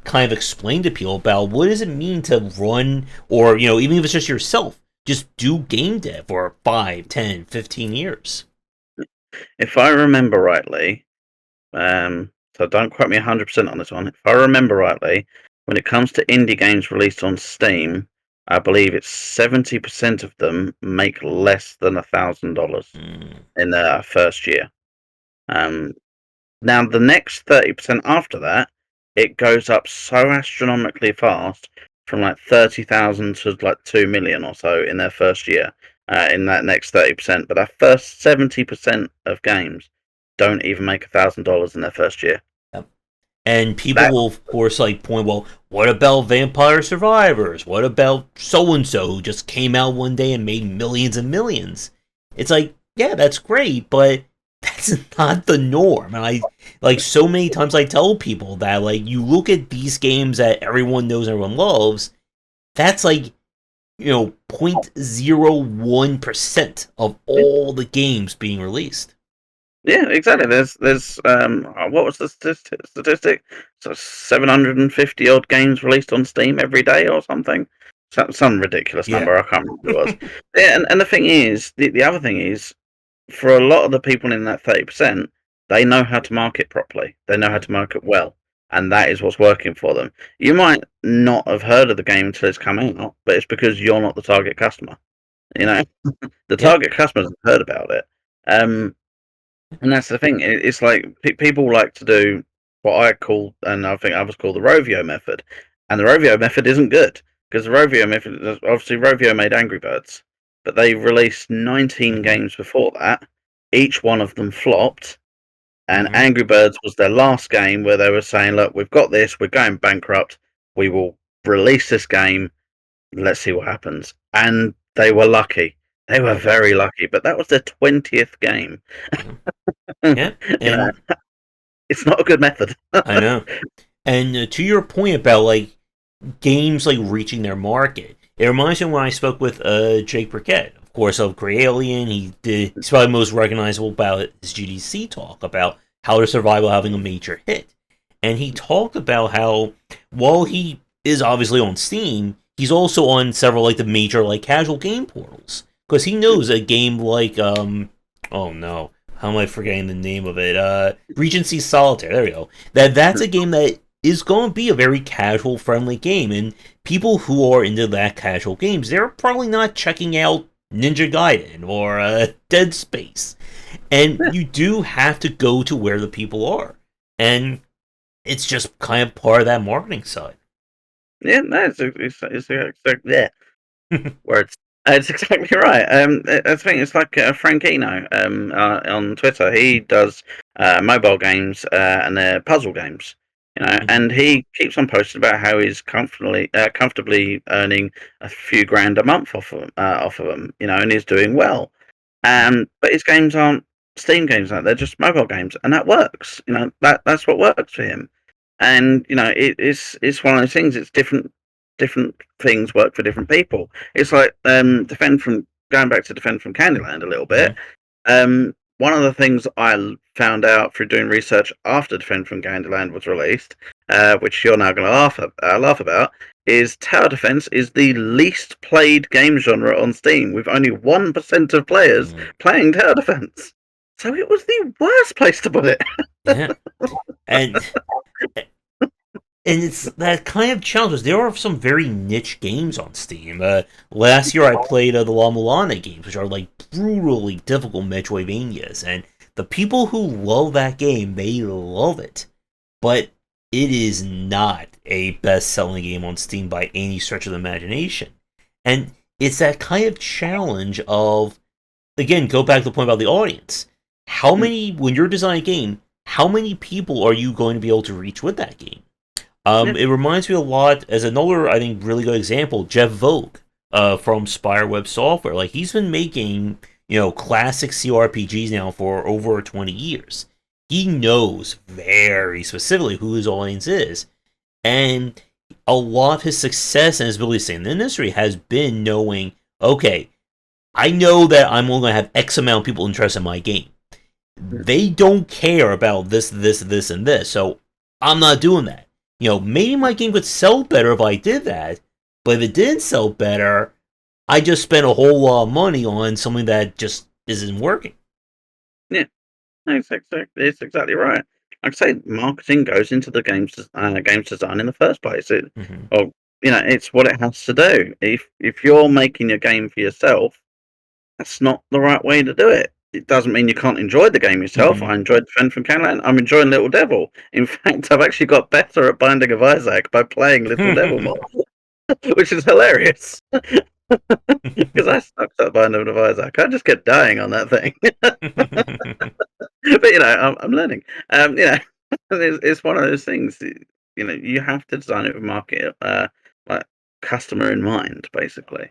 kind of explained to people about what does it mean to run, or even if it's just yourself, just do game dev for 5, 10, 15 years. If I remember rightly, so don't quote me 100% on this one. If I remember rightly, when it comes to indie games released on Steam, I believe it's 70% of them make less than $1,000 Mm, in their first year. Um, Now, the next 30% after that, it goes up so astronomically fast from like 30,000 to like 2 million or so in their first year, in that next 30%. But that first 70% of games don't even make $1,000 in their first year. yep. And people That, will, of course, like point, well, what about Vampire Survivors? What about so and so who just came out one day and made millions and millions? It's like, yeah, that's great, but that's not the norm. And I like so many times I tell people that like you look at these games that everyone knows, everyone loves. That's like 0.01% of all the games being released. yeah, exactly. There's what was the statistic? So 750 odd games released on Steam every day or something. Some ridiculous Yeah. number. I can't remember what it was. Yeah, and the thing is, the other thing is, for a lot of the people in that 30%, they know how to market properly. They know how Yeah. to market well, and that is what's working for them. You might not have heard of the game until it's come out, but it's because you're not the target customer. You know, the Yeah. target customers have heard about it. Um, and that's the thing. It's like people like to do what I call, and I think others call the Rovio method. And the Rovio method isn't good because the Rovio method, obviously, Rovio made Angry Birds, but they released 19 Mm-hmm. games before that. Each one of them flopped, and Mm-hmm. Angry Birds was their last game where they were saying, "Look, we've got this. We're going bankrupt. We will release this game. Let's see what happens." And they were lucky. They were Yep. very lucky, but that was their 20th game. Mhm. you Yeah. know, And it's not a good method. I know. And to your point about like games like reaching their market, it reminds me when I spoke with Jake Burkett, of course, of Grey Alien. He's probably most recognizable about his GDC talk about how to survive while having a major hit. And he talked about how while he is obviously on Steam, he's also on several like the major like casual game portals because he knows a game like oh no, how am I forgetting the name of it? Regency Solitaire. There we go. That's a game that is going to be a very casual, friendly game, and people who are into that casual games, they're probably not checking out Ninja Gaiden or Dead Space, and you do have to go to where the people are, and it's just kind of part of that marketing side. Yeah, no, it's exactly yeah. Words. It's exactly right. I think it's like Frankino on Twitter. He does mobile games and they're puzzle games, Hmm. and he keeps on posting about how he's comfortably earning a few grand a month off of them, and he's doing well. Hmm. But his games aren't Steam games, like they're just mobile games, and that works. That's what works for him. And it's one of those things. It's different things work for different people. It's like defend from going back to defend from Candyland a little Hmm. bit. One of the things found out through doing research after Defend from Candyland was released, which you're now going to laugh about, is tower defense is the least played game genre on Steam, with only 1% of players Mm, playing tower defense. So it was the worst place to put it. yeah, and it's that kind of challenges. There are some very niche games on Steam. Last year I played the La Mulana games, which are like brutally difficult Metroidvanias, and the people who love that game, they love it. But it is not a best-selling game on Steam by any stretch of the imagination. And it's that kind of challenge of, again, go back to the point about the audience. How many, when you're designing a game, how many people are you going to be able to reach with that game? Yeah, It reminds me a lot, as another, I think, really good example, Jeff Vogue from Spireweb Software. Like, he's been making, classic CRPGs now for over 20 years. He knows very specifically who his audience is. And a lot of his success and his ability to stay in the industry has been knowing, okay, I know that I'm only going to have X amount of people interested in my game. They don't care about this, this, this, and this, so I'm not doing that. Maybe my game would sell better if I did that, but if it didn't sell better, I just spent a whole lot of money on something that just isn't working. yeah, it's exactly right. Like I say, marketing goes into the games design in the first place. Mm-hmm. Or it's what it has to do. If you're making a game for yourself, that's not the right way to do it. It doesn't mean you can't enjoy the game yourself. Mm-hmm. I enjoyed Defend from Candyland. I'm enjoying Little Devil. In fact, I've actually got better at Binding of Isaac by playing Little Devil more, which is hilarious. Because I sucked at Binding of Isaac. I just kept dying on that thing. But I'm learning. It's one of those things. You have to design it with market, like customer in mind, basically.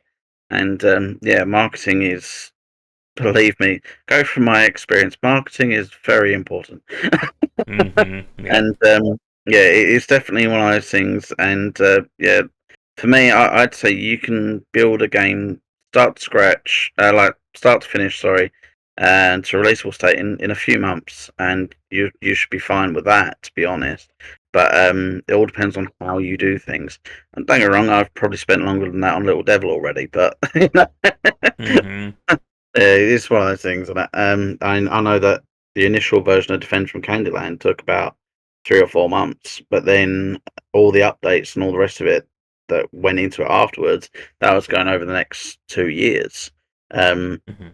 And yeah, marketing is, believe me, go from my experience, marketing is very important. Mm-hmm. Yep. And yeah, it's definitely one of those things. And yeah, for me, I'd say you can build a game start to scratch, like start to finish, sorry, and to releasable state in a few months, and you should be fine with that, to be honest. But it all depends on how you do things. And don't get me wrong, I've probably spent longer than that on Little Devil already, but Mm-hmm. it's one of those things. And I know that the initial version of Defend from Candyland took about 3 or 4 months, but then all the updates and all the rest of it that went into it afterwards, that was going over the next 2 years. Um, Mm-hmm.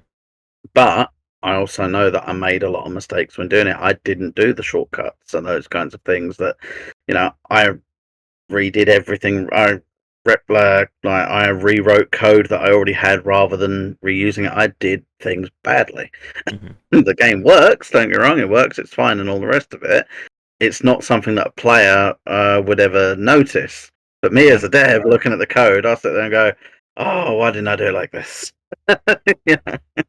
but I also know that I made a lot of mistakes when doing it. I didn't do the shortcuts and those kinds of things that, I redid everything. I rewrote code that I already had rather than reusing it. I did things badly. Mm-hmm. The game works, don't get me wrong, it works, it's fine, and all the rest of it. It's not something that a player would ever notice. But me as Yep. a dev looking at the code, I'll sit there and go, "Oh, why didn't I do it like this?" Yeah,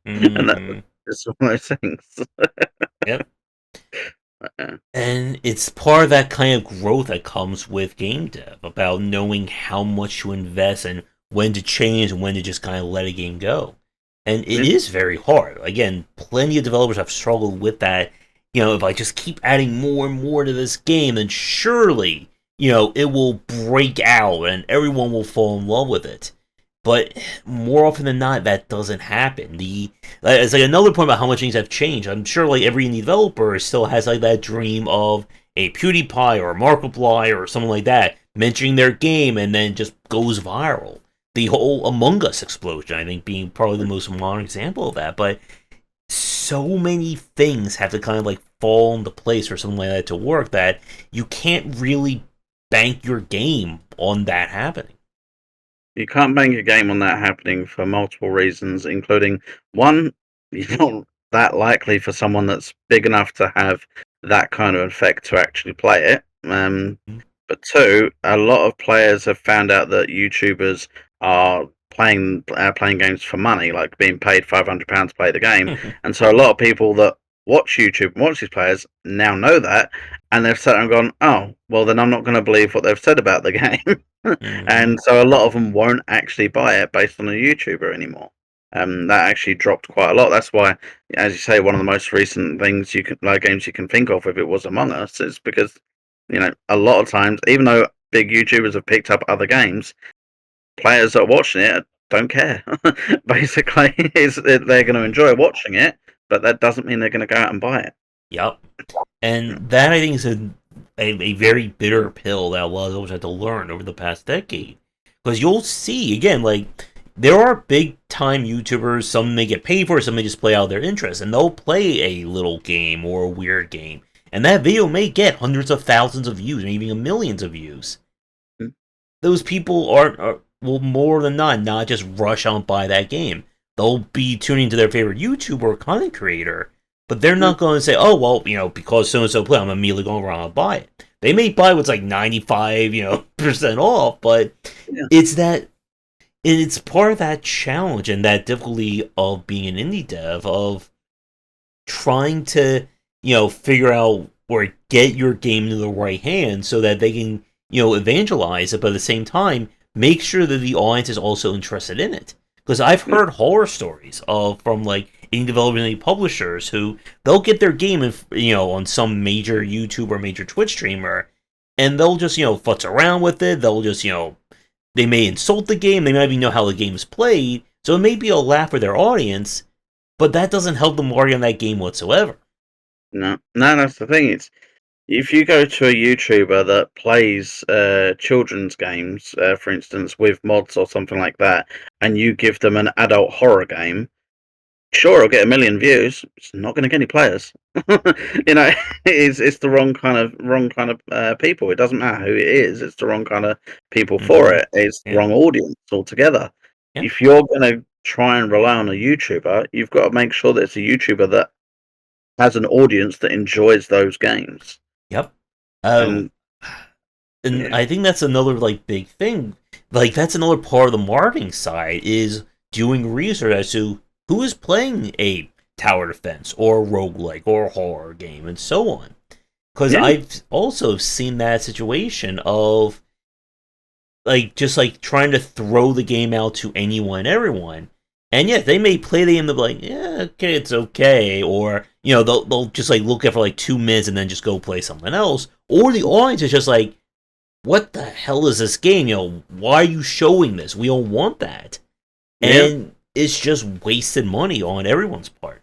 and that's Mm-hmm. just one of those things. Yep. Uh, And it's part of that kind of growth that comes with game dev about knowing how much to invest and when to change and when to just kind of let a game go. And it yeah, is very hard. Again, plenty of developers have struggled with that. If I just keep adding more and more to this game, then surely, it will break out and everyone will fall in love with it. But more often than not, that doesn't happen. It's like another point about how much things have changed. I'm sure like every indie developer still has like that dream of a PewDiePie or a Markiplier or something like that mentioning their game and then just goes viral. The whole Among Us explosion, I think, being probably the most modern example of that. But so many things have to kind of like fall into place for something like that to work that you can't really bank your game on that happening. you can't bank a game on that happening for multiple reasons, including one, you're not that likely for someone that's big enough to have that kind of effect to actually play it. But two, a lot of players have found out that YouTubers are playing games for money, like being paid £500 to play the game, and so a lot of people that watch YouTube and watch these players now know that, and they've sat and gone, "Oh, well, then I'm not going to believe what they've said about the game." Mm-hmm. And so a lot of them won't actually buy it based on a YouTuber anymore. That actually dropped quite a lot. That's why, as you say, one of the most recent things games you can think of, if it was Among Us, is because a lot of times, even though big YouTubers have picked up other games, players that are watching it don't care. Basically, they're going to enjoy watching it, but that doesn't mean they're going to go out and buy it. Yep. And that I think is a very bitter pill that a lot of those had to learn over the past decade. Because you'll see, again, like, there are big time YouTubers, some may get paid for it, some may just play out their interest, and they'll play a little game or a weird game. And that video may get hundreds of thousands of views, maybe even millions of views. Mm. Those people will more than not just rush out and buy that game. They'll be tuning to their favorite YouTuber or content creator, but they're not going to say, "Oh, well, because so and so play, I'm immediately going around and buy it." They may buy what's like 95, percent off, but Yeah. it's part of that challenge and that difficulty of being an indie dev, of trying to figure out or get your game into the right hands so that they can evangelize it, but at the same time make sure that the audience is also interested in it. Because I've heard horror stories from like indie developers and indie publishers who they'll get their game on some major YouTube or major Twitch streamer, and they'll just futz around with it. They'll just they may insult the game. They might even know how the game is played, so it may be a laugh for their audience, but that doesn't help them market on that game whatsoever. No, that's the thing. It's if you go to a YouTuber that plays children's games, for instance, with mods or something like that, and you give them an adult horror game, sure, it'll get 1 million views. It's not going to get any players. It's the wrong kind of people. It doesn't matter who it is. It's the wrong kind of people for it. It's the Yeah. wrong audience altogether. Yeah. If you're going to try and rely on a YouTuber, you've got to make sure that it's a YouTuber that has an audience that enjoys those games. Yep. And And I think that's another like big thing. Like that's another part of the marketing side is doing research as to who is playing a tower defense or a roguelike or a horror game and so on. Because yeah, I've also seen that situation of like just like trying to throw the game out to anyone and everyone. And yeah, they may play the game and be like, yeah, okay, it's okay. Or, they'll just like look at for like 2 minutes and then just go play something else. Or the audience is just like, what the hell is this game? Why are you showing this? We don't want that. yeah, And it's just wasted money on everyone's part.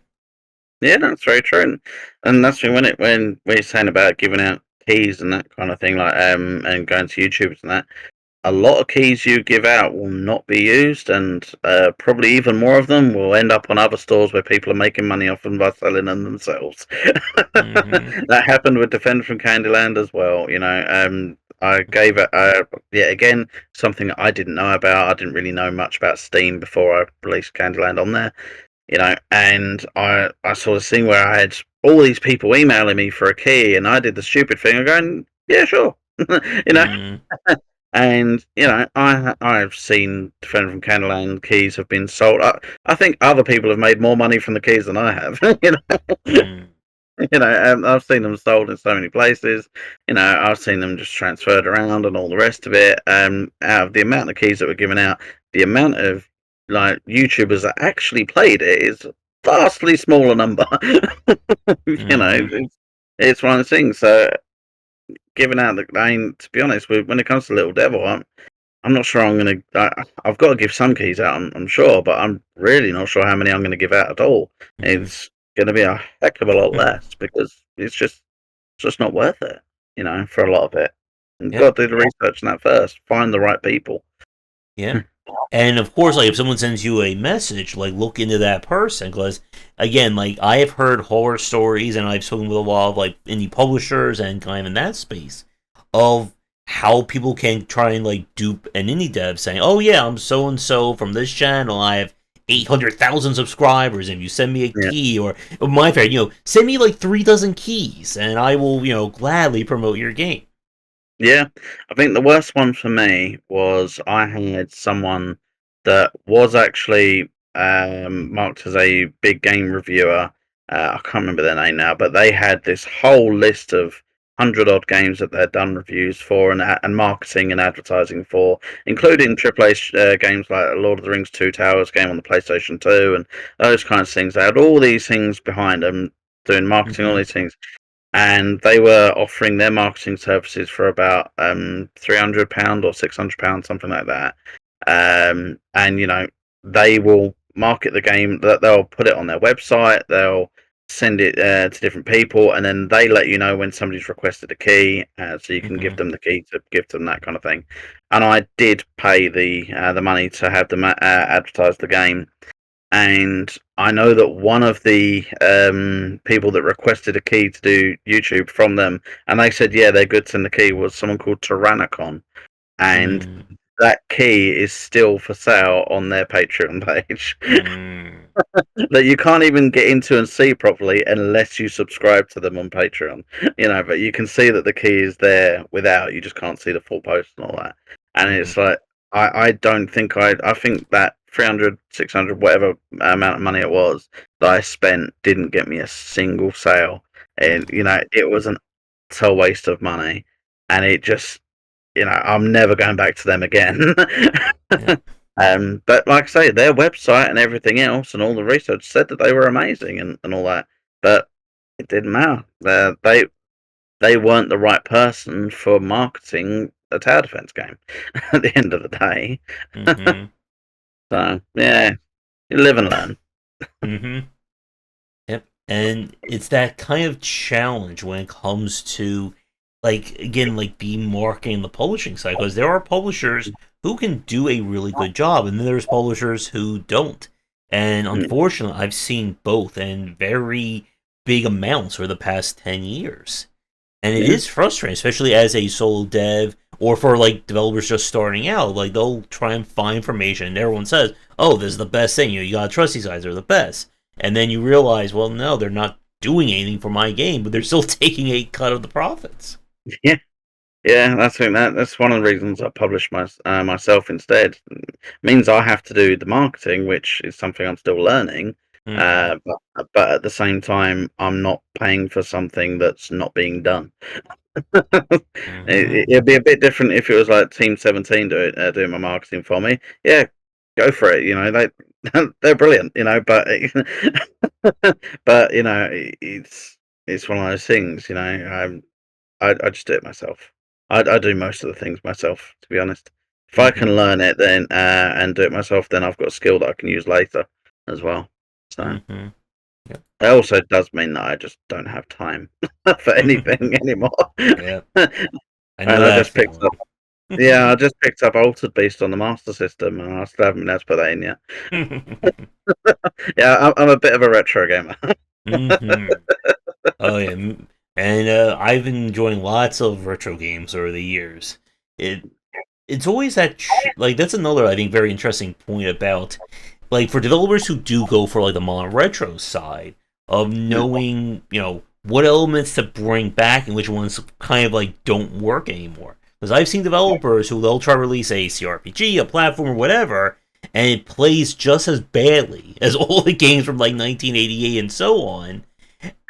yeah. That's very true. And that's when we're saying about giving out keys and that kind of thing, like and going to YouTubers and that. A lot of keys you give out will not be used, and probably even more of them will end up on other stores where people are making money off them by selling them themselves. Mm-hmm. That happened with Defender from Candyland as well. I gave it, again, something I didn't know about. I didn't really know much about Steam before I released Candyland on there. And I saw this thing where I had all these people emailing me for a key, and I did the stupid thing of going, yeah, sure, you know. Mm-hmm. And I've seen Defender from Candyland keys have been sold. I think other people have made more money from the keys than I have. Mm-hmm. I've seen them sold in so many places. I've seen them just transferred around and all the rest of it. Out of the amount of keys that were given out, the amount of like YouTubers that actually played it is vastly smaller number. Mm-hmm. It's one of the things. So giving out to be honest, when it comes to Little Devil, I'm not sure I'm gonna. I've got to give some keys out, I'm sure, but I'm really not sure how many I'm going to give out at all. Mm-hmm. It's going to be a heck of a lot less because it's just not worth it, for a lot of it. You've Yeah. got to do the research on that first. Find the right people. Yeah. And of course, like if someone sends you a message, like look into that person, because again, like I have heard horror stories, and I've spoken with a lot of like indie publishers and kind of in that space of how people can try and like dupe an indie dev, saying, "Oh yeah, I'm so and so from this channel. I have 800,000 subscribers, and if you send me a Yeah, key, or my favorite, send me like 3 dozen keys, and I will, gladly promote your game." yeah. I think the worst one for me was I had someone that was actually marked as a big game reviewer. I can't remember their name now, but they had this whole list of 100 odd games that they've done reviews for and marketing and advertising for, including AAA games like Lord of the Rings Two Towers game on the PlayStation 2 and those kinds of things. They had all these things behind them doing marketing, all Mm-hmm. these things, and they were offering their marketing services for about £300 or £600, something like that. And they will market the game. That they'll put it on their website. They'll send it to different people, and then they let you know when somebody's requested a key, so you can give Mm-hmm. them the key to give to them, that kind of thing. And I did pay the money to have them advertise the game, and I know that one of the people that requested a key to do YouTube from them, and they said, yeah, they're good, send the key, was someone called Tyrannicon, and Mm-hmm. that key is still for sale on their Patreon page. Mm-hmm. That you can't even get into and see properly unless you subscribe to them on Patreon. But you can see that the key is there without. You just can't see the full post and all that. And it's like I don't think I think that 300, 600, whatever amount of money it was that I spent didn't get me a single sale, and it was an utter waste of money, and it just I'm never going back to them again. Yeah. But like I say, their website and everything else and all the research said that they were amazing and all that, but it didn't matter. They weren't the right person for marketing a tower defense game at the end of the day. Mm-hmm. So yeah, you live and learn. Mm-hmm. Yep. And it's that kind of challenge when it comes to, like, again, like the marketing and the publishing side, because there are publishers who can do a really good job, and then there's publishers who don't. And Mm, unfortunately, I've seen both in very big amounts for the past 10 years. And it yeah, is frustrating, especially as a solo dev or for like developers just starting out. Like they'll try and find information, and everyone says, "Oh, this is the best thing. You gotta trust these guys; they're the best." And then you realize, well, no, they're not doing anything for my game, but they're still taking a cut of the profits. yeah. Yeah, that's one of the reasons I publish myself instead. It means I have to do the marketing, which is something I'm still learning. Mm-hmm. But at the same time, I'm not paying for something that's not being done. Mm-hmm. It'd be a bit different if it was like Team 17 doing my marketing for me. Yeah, go for it. They're brilliant. But it's one of those things. I just do it myself. I do most of the things myself, to be honest. If I Mm-hmm. can learn it then and do it myself, then I've got a skill that I can use later as well. So Mm-hmm. Yep. it also does mean that I just don't have time for anything anymore. Yep. I know And I that just picked up, feeling. yeah, I just picked up Altered Beast on the Master System, and I still haven't been able to put that in yet. Yeah, I'm a bit of a retro gamer. Mm-hmm. Oh yeah, and I've been enjoying lots of retro games over the years. It it's always that like that's another I think very interesting point about like for developers who do go for like the modern retro side of Mm, knowing what elements to bring back and which ones kind of like don't work anymore. Because I've seen developers who they'll try to release a CRPG, a platform, or whatever, and it plays just as badly as all the games from like 1988 and so on,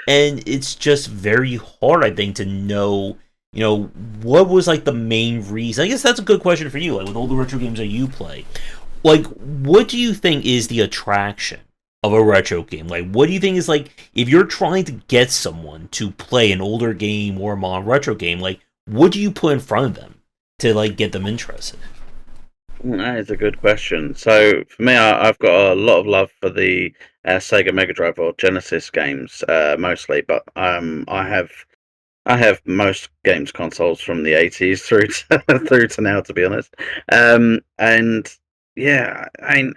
and it's just very hard, I think, to know, what was like the main reason. I guess that's a good question for you. Like with all the retro games that you play, like what do you think is the attraction of a retro game? Like what do you think is like if you're trying to get someone to play an older game or a modern retro game, like what do you put in front of them to like get them interested? that is a good question. So for me, I've got a lot of love for the Sega Mega Drive or Genesis games, mostly, but I have most games consoles from the 80s through to through to now, to be honest. And yeah, I mean,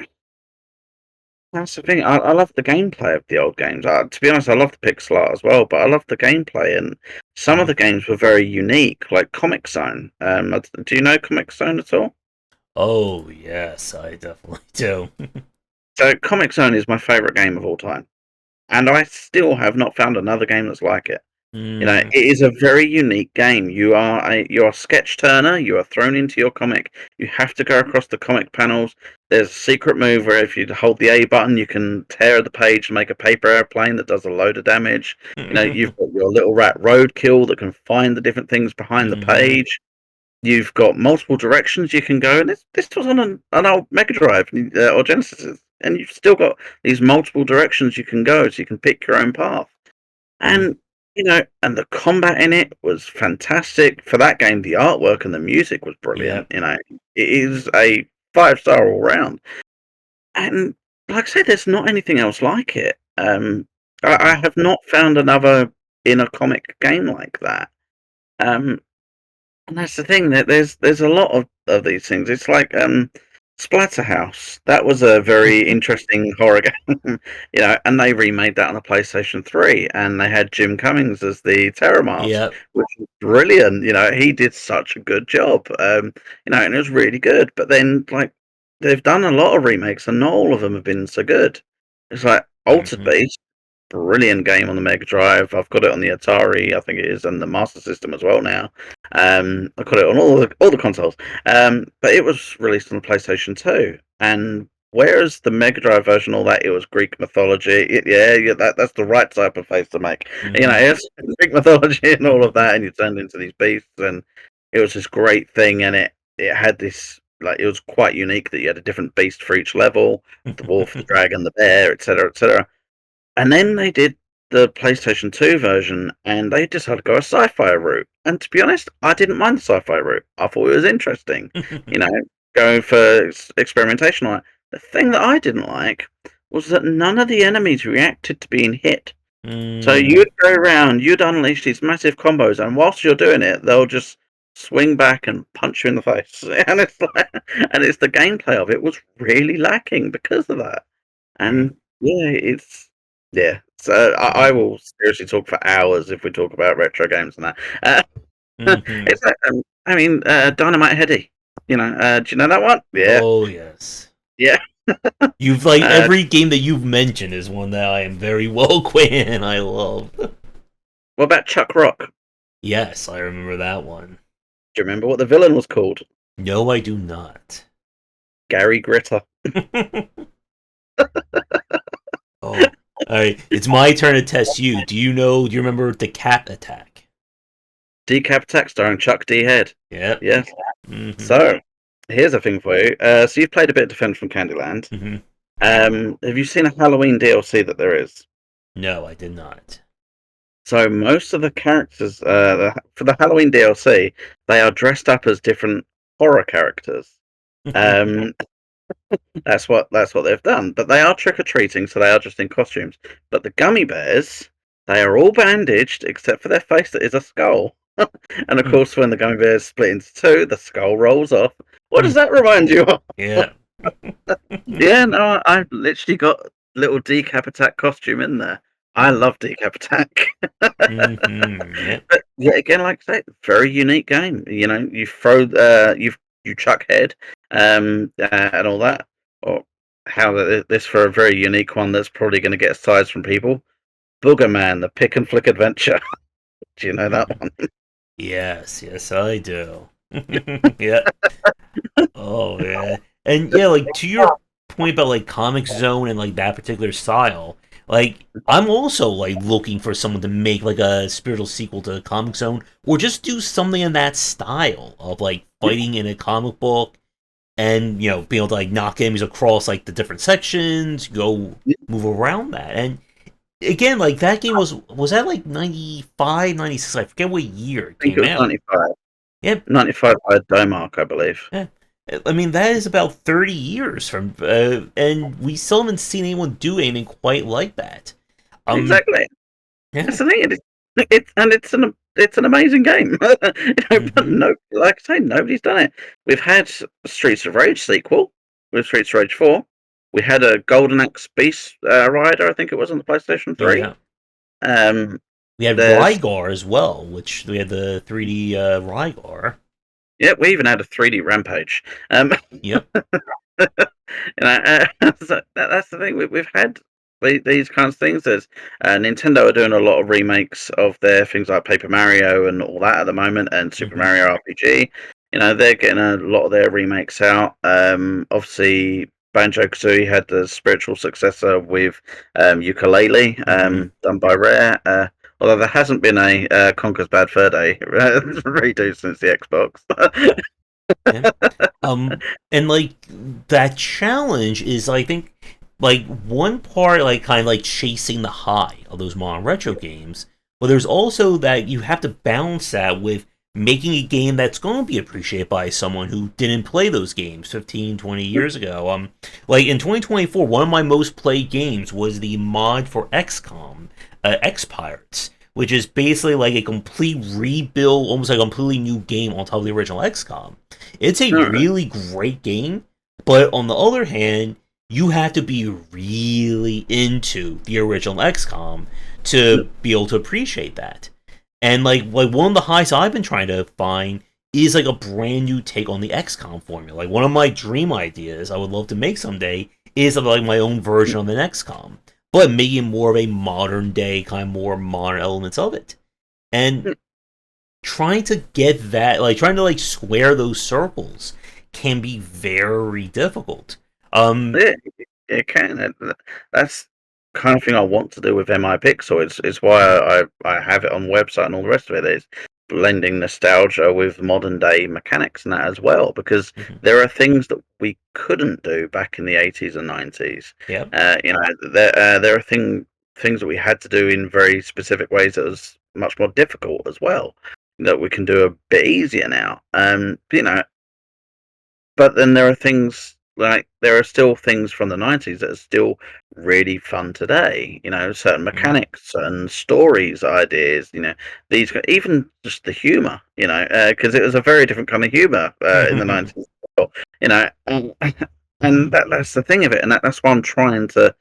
that's the thing. I love the gameplay of the old games. To be honest, I love the pixel art as well, but I love the gameplay. And some of Hmm. the games were very unique, like Comic Zone. Do you know Comic Zone at all? Oh yes, I definitely do. So Comic Zone is my favorite game of all time, and I still have not found another game that's like it. Mm, It is a very unique game. You're a sketch turner. You are thrown into your comic. You have to go across the comic panels. There's a secret move where if you hold the A button, you can tear the page and make a paper airplane that does a load of damage. You've got your little rat roadkill that can find the different things behind the mm-hmm. page. You've got multiple directions you can go, and this was on an old Mega Drive or Genesis, and you've still got these multiple directions you can go, so you can pick your own path. Mm, And and the combat in it was fantastic. For that game, the artwork and the music was brilliant. yep. It is a 5-star all round. And like I said, there's not anything else like it. I Mm, have not found another in a comic game like that. Um, and that's the thing that there's a lot of these things. It's like Splatterhouse. That was a very interesting horror game, and they remade that on the PlayStation 3, and they had Jim Cummings as the Terror Mask, yep. which was brilliant. He did such a good job. And it was really good. But then, like, they've done a lot of remakes, and not all of them have been so good. It's like Altered Mm-hmm. Beast, brilliant game on the Mega Drive. I've got it on the Atari, I think it is, and the Master System as well now. I've got it on all the consoles. But it was released on the PlayStation 2, and whereas the Mega Drive version, all that, it was Greek mythology. Yeah, that's the right type of face to make. Mm-hmm. It's Greek mythology and all of that, and you turned into these beasts, and it was this great thing, and it had this. Like, it was quite unique that you had a different beast for each level: the wolf, the dragon, the bear, etc., etc. And then they did the PlayStation 2 version, and they decided to go a sci-fi route. And to be honest, I didn't mind the sci-fi route. I thought it was interesting, you know, going for experimentation on it. The thing that I didn't like was that none of the enemies reacted to being hit. So Mm, you'd go around, you'd unleash these massive combos, and whilst you're doing it, they'll just swing back and punch you in the face. And it's the gameplay of it was really lacking because of that. mm, And yeah. So I mm, will seriously talk for hours if we talk about retro games and that. Uh, mm-hmm. it's like, Dynamite Heady. Do you know that one? Yeah, Oh yes. yeah. You've like Uh, every game that you've mentioned is one that I am very well acquainted and I love. what about Chuck Rock? Do Yes, I remember that one. you remember what the villain was called? No, I do not. Gary Gritter. Oh, all right. It's my turn to test you. Do you know? Do you remember the cat attack? Decap Attack starring Chuck D. Head. Yep. Yes. Mm-hmm. So here's a thing for you. So you've played a bit of Defense from Candyland. Mm-hmm. Have you seen a Halloween DLC that there is? No, I did not. So most of the characters for the Halloween DLC, they are dressed up as different horror characters. Um, that's what they've done. But they are trick or treating, so they are just in costumes. But the gummy bears, they are all bandaged except for their face that is a skull. And of course, when the gummy bears split into two, the skull rolls off. What does that remind you of? Yeah. Yeah, no, I've literally got little Decap Attack costume in there. I love Decap Attack. Mm-hmm. Yep. But yeah, again, like I say, very unique game. You throw, you chuck head, and all that. Or this for a very unique one that's probably going to get sides from people. Booger Man, the pick and flick adventure. Do you know that one? Yes, yes, I do. Yeah. Oh yeah, and yeah, like to your point about like Comic Zone and like that particular style, like I'm also like looking for someone to make like a spiritual sequel to Comic Zone, or just do something in that style of like fighting in a comic book, and being able to like knock enemies across like the different sections, go I move around that, and again, like that game was that like 95, 96? I forget what year it think it came was out. 95. Yeah, 95 by Domark, I believe. yeah. I mean, that is about 30 years from, and we still haven't seen anyone do anything quite like that. Um, Exactly. yeah. That's the thing. It's an amazing game. But Mm-hmm. no, like I say, nobody's done it. We've had Streets of Rage sequel with Streets of Rage 4. We had a Golden Axe Beast Rider, I think it was on the PlayStation 3. Yeah. Um, We had there's Rygar as well, which we had the 3D Rygar. Yeah, we even had a 3D Rampage. Um, Yep. so that's the thing. We've had. these kinds of things. There's Nintendo are doing a lot of remakes of their things like Paper Mario and all that at the moment, and Super Hmm. Mario RPG. They're getting a lot of their remakes out. Obviously, Banjo Kazooie had the spiritual successor with Ukulele, Hmm. done by Rare. Although there hasn't been a Conker's Bad Fur Day redo since the Xbox. Yeah. Um, and like that challenge is, I think, like one part, like kind of like chasing the high of those modern retro games, but there's also that you have to balance that with making a game that's going to be appreciated by someone who didn't play those games 15, 20 years ago. Like in 2024, one of my most played games was the mod for XCOM, X Pirates, which is basically like a complete rebuild, almost like a completely new game on top of the original XCOM. It's a No, really great game, but on the other hand, you have to be really into the original XCOM no, to be able to appreciate that. And like one of the highs I've been trying to find is like a brand new take on the XCOM formula. Like one of my dream ideas I would love to make someday is of like my own version of an XCOM, but making more of a modern day kind of more modern elements of it. And trying to get that, like trying to like square those circles can be very difficult. Um yeah, it can. That's kind of thing I want to do with MI Pixel. It's why mhm, I have it on the website and all the rest of it. Is blending nostalgia with modern day mechanics and that as well, because mhm. there are things that we couldn't do back in the 80s and 90s. Yep. There are things that we had to do in very specific ways that was much more difficult as well, that we can do a bit easier now. But then there are things like there are still things from the 90s that are still really fun today. Certain Mhm. mechanics, certain stories, ideas. These even just the humor. Because it was a very different kind of humor in the 90s. You know, and, and that's the thing of it, and that's why I'm trying to.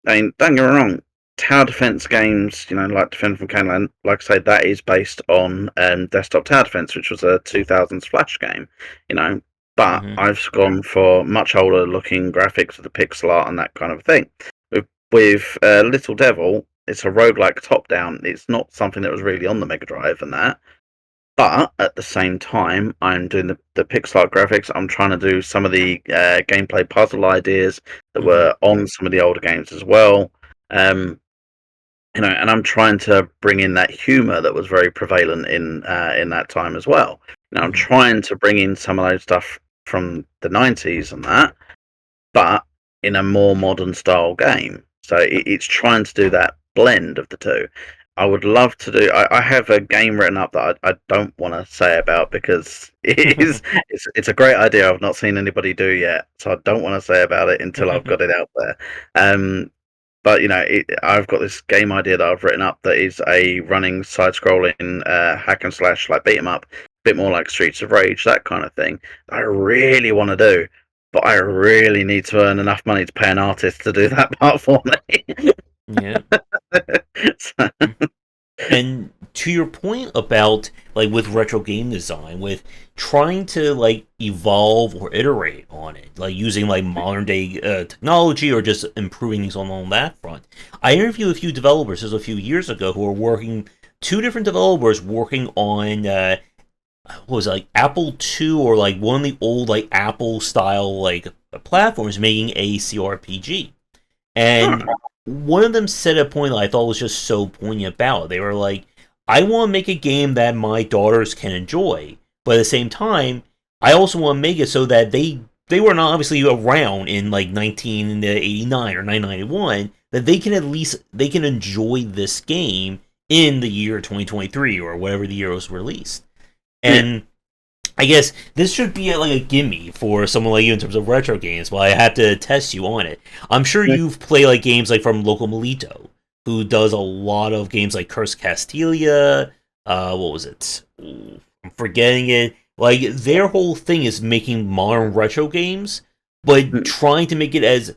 I mean, don't get me wrong. Tower defense games, like Defend from Candyland, like I say, that is based on Desktop Tower Defense, which was a 2000s Flash game. You know, but Mhm. I've gone for much older looking graphics with the pixel art and that kind of thing. With Little Devil, it's a roguelike top down. It's not something that was really on the Mega Drive and that. But at the same time, I'm doing the pixel art graphics. I'm trying to do some of the gameplay puzzle ideas that Mhm. were on some of the older games as well. Um, and I'm trying to bring in that humor that was very prevalent in that time as well. I'm Mhm. trying to bring in some of those stuff from the 90s and that, but in a more modern style game. So it's trying to do that blend of the two. I would love to do. I have a game written up that I don't want to say about because it's a great idea I've not seen anybody do yet. So I don't want to say about it until I've got it out there. But I've got this game idea that I've written up that is a running side-scrolling hack and slash like beat 'em up, a bit more like Streets of Rage, that kind of thing. I really want to do, but I really need to earn enough money to pay an artist to do that part for me. Yeah. So, And to your point about like with retro game design, with trying to like evolve or iterate on it, like using like modern day technology or just improving things on that front. I interviewed a few developers just a few years ago who were working, two different developers working on what was it, like Apple II or like one of the old like Apple style like platforms making a CRPG. And oh, one of them said a point that I thought was just so poignant about it. They were like, I want to make a game that my daughters can enjoy, but at the same time, I also want to make it so that they were not obviously around in like 1989 or 1991, that they can at least they can enjoy this game in the year 2023 or whatever the year was released. yeah. And I guess this should be like a gimme for someone like you in terms of retro games, but I have to test you on it. I'm sure you've played like games like from Loco Molito, who does a lot of games like Curse Castilia. What was it? Ooh, I'm forgetting it. Like their whole thing is making modern retro games, but trying to make it as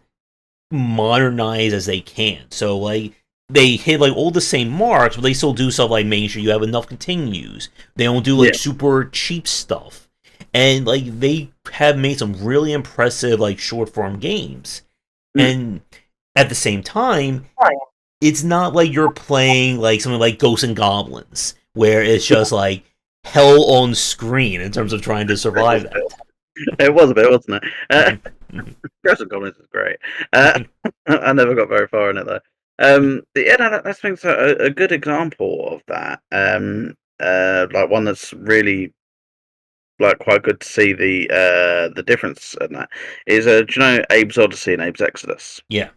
modernized as they can. So like they hit like all the same marks, but they still do stuff like making sure you have enough continues. They don't do Yeah. like super cheap stuff. And like they have made some really impressive like short form games. Mm. And At the same time, it's not like you're playing like something like Ghosts and Goblins, where it's just like hell on screen in terms of trying to It survive was a that. bit, it was a bit, wasn't it? Mhm, Crescent Goblins is great. Uh, mhm, I never got very far in it though. But yeah, no, that's things a good example of that. Like one that's really like quite good to see the difference in that is do you know Abe's Odyssey and Abe's Exodus? yeah.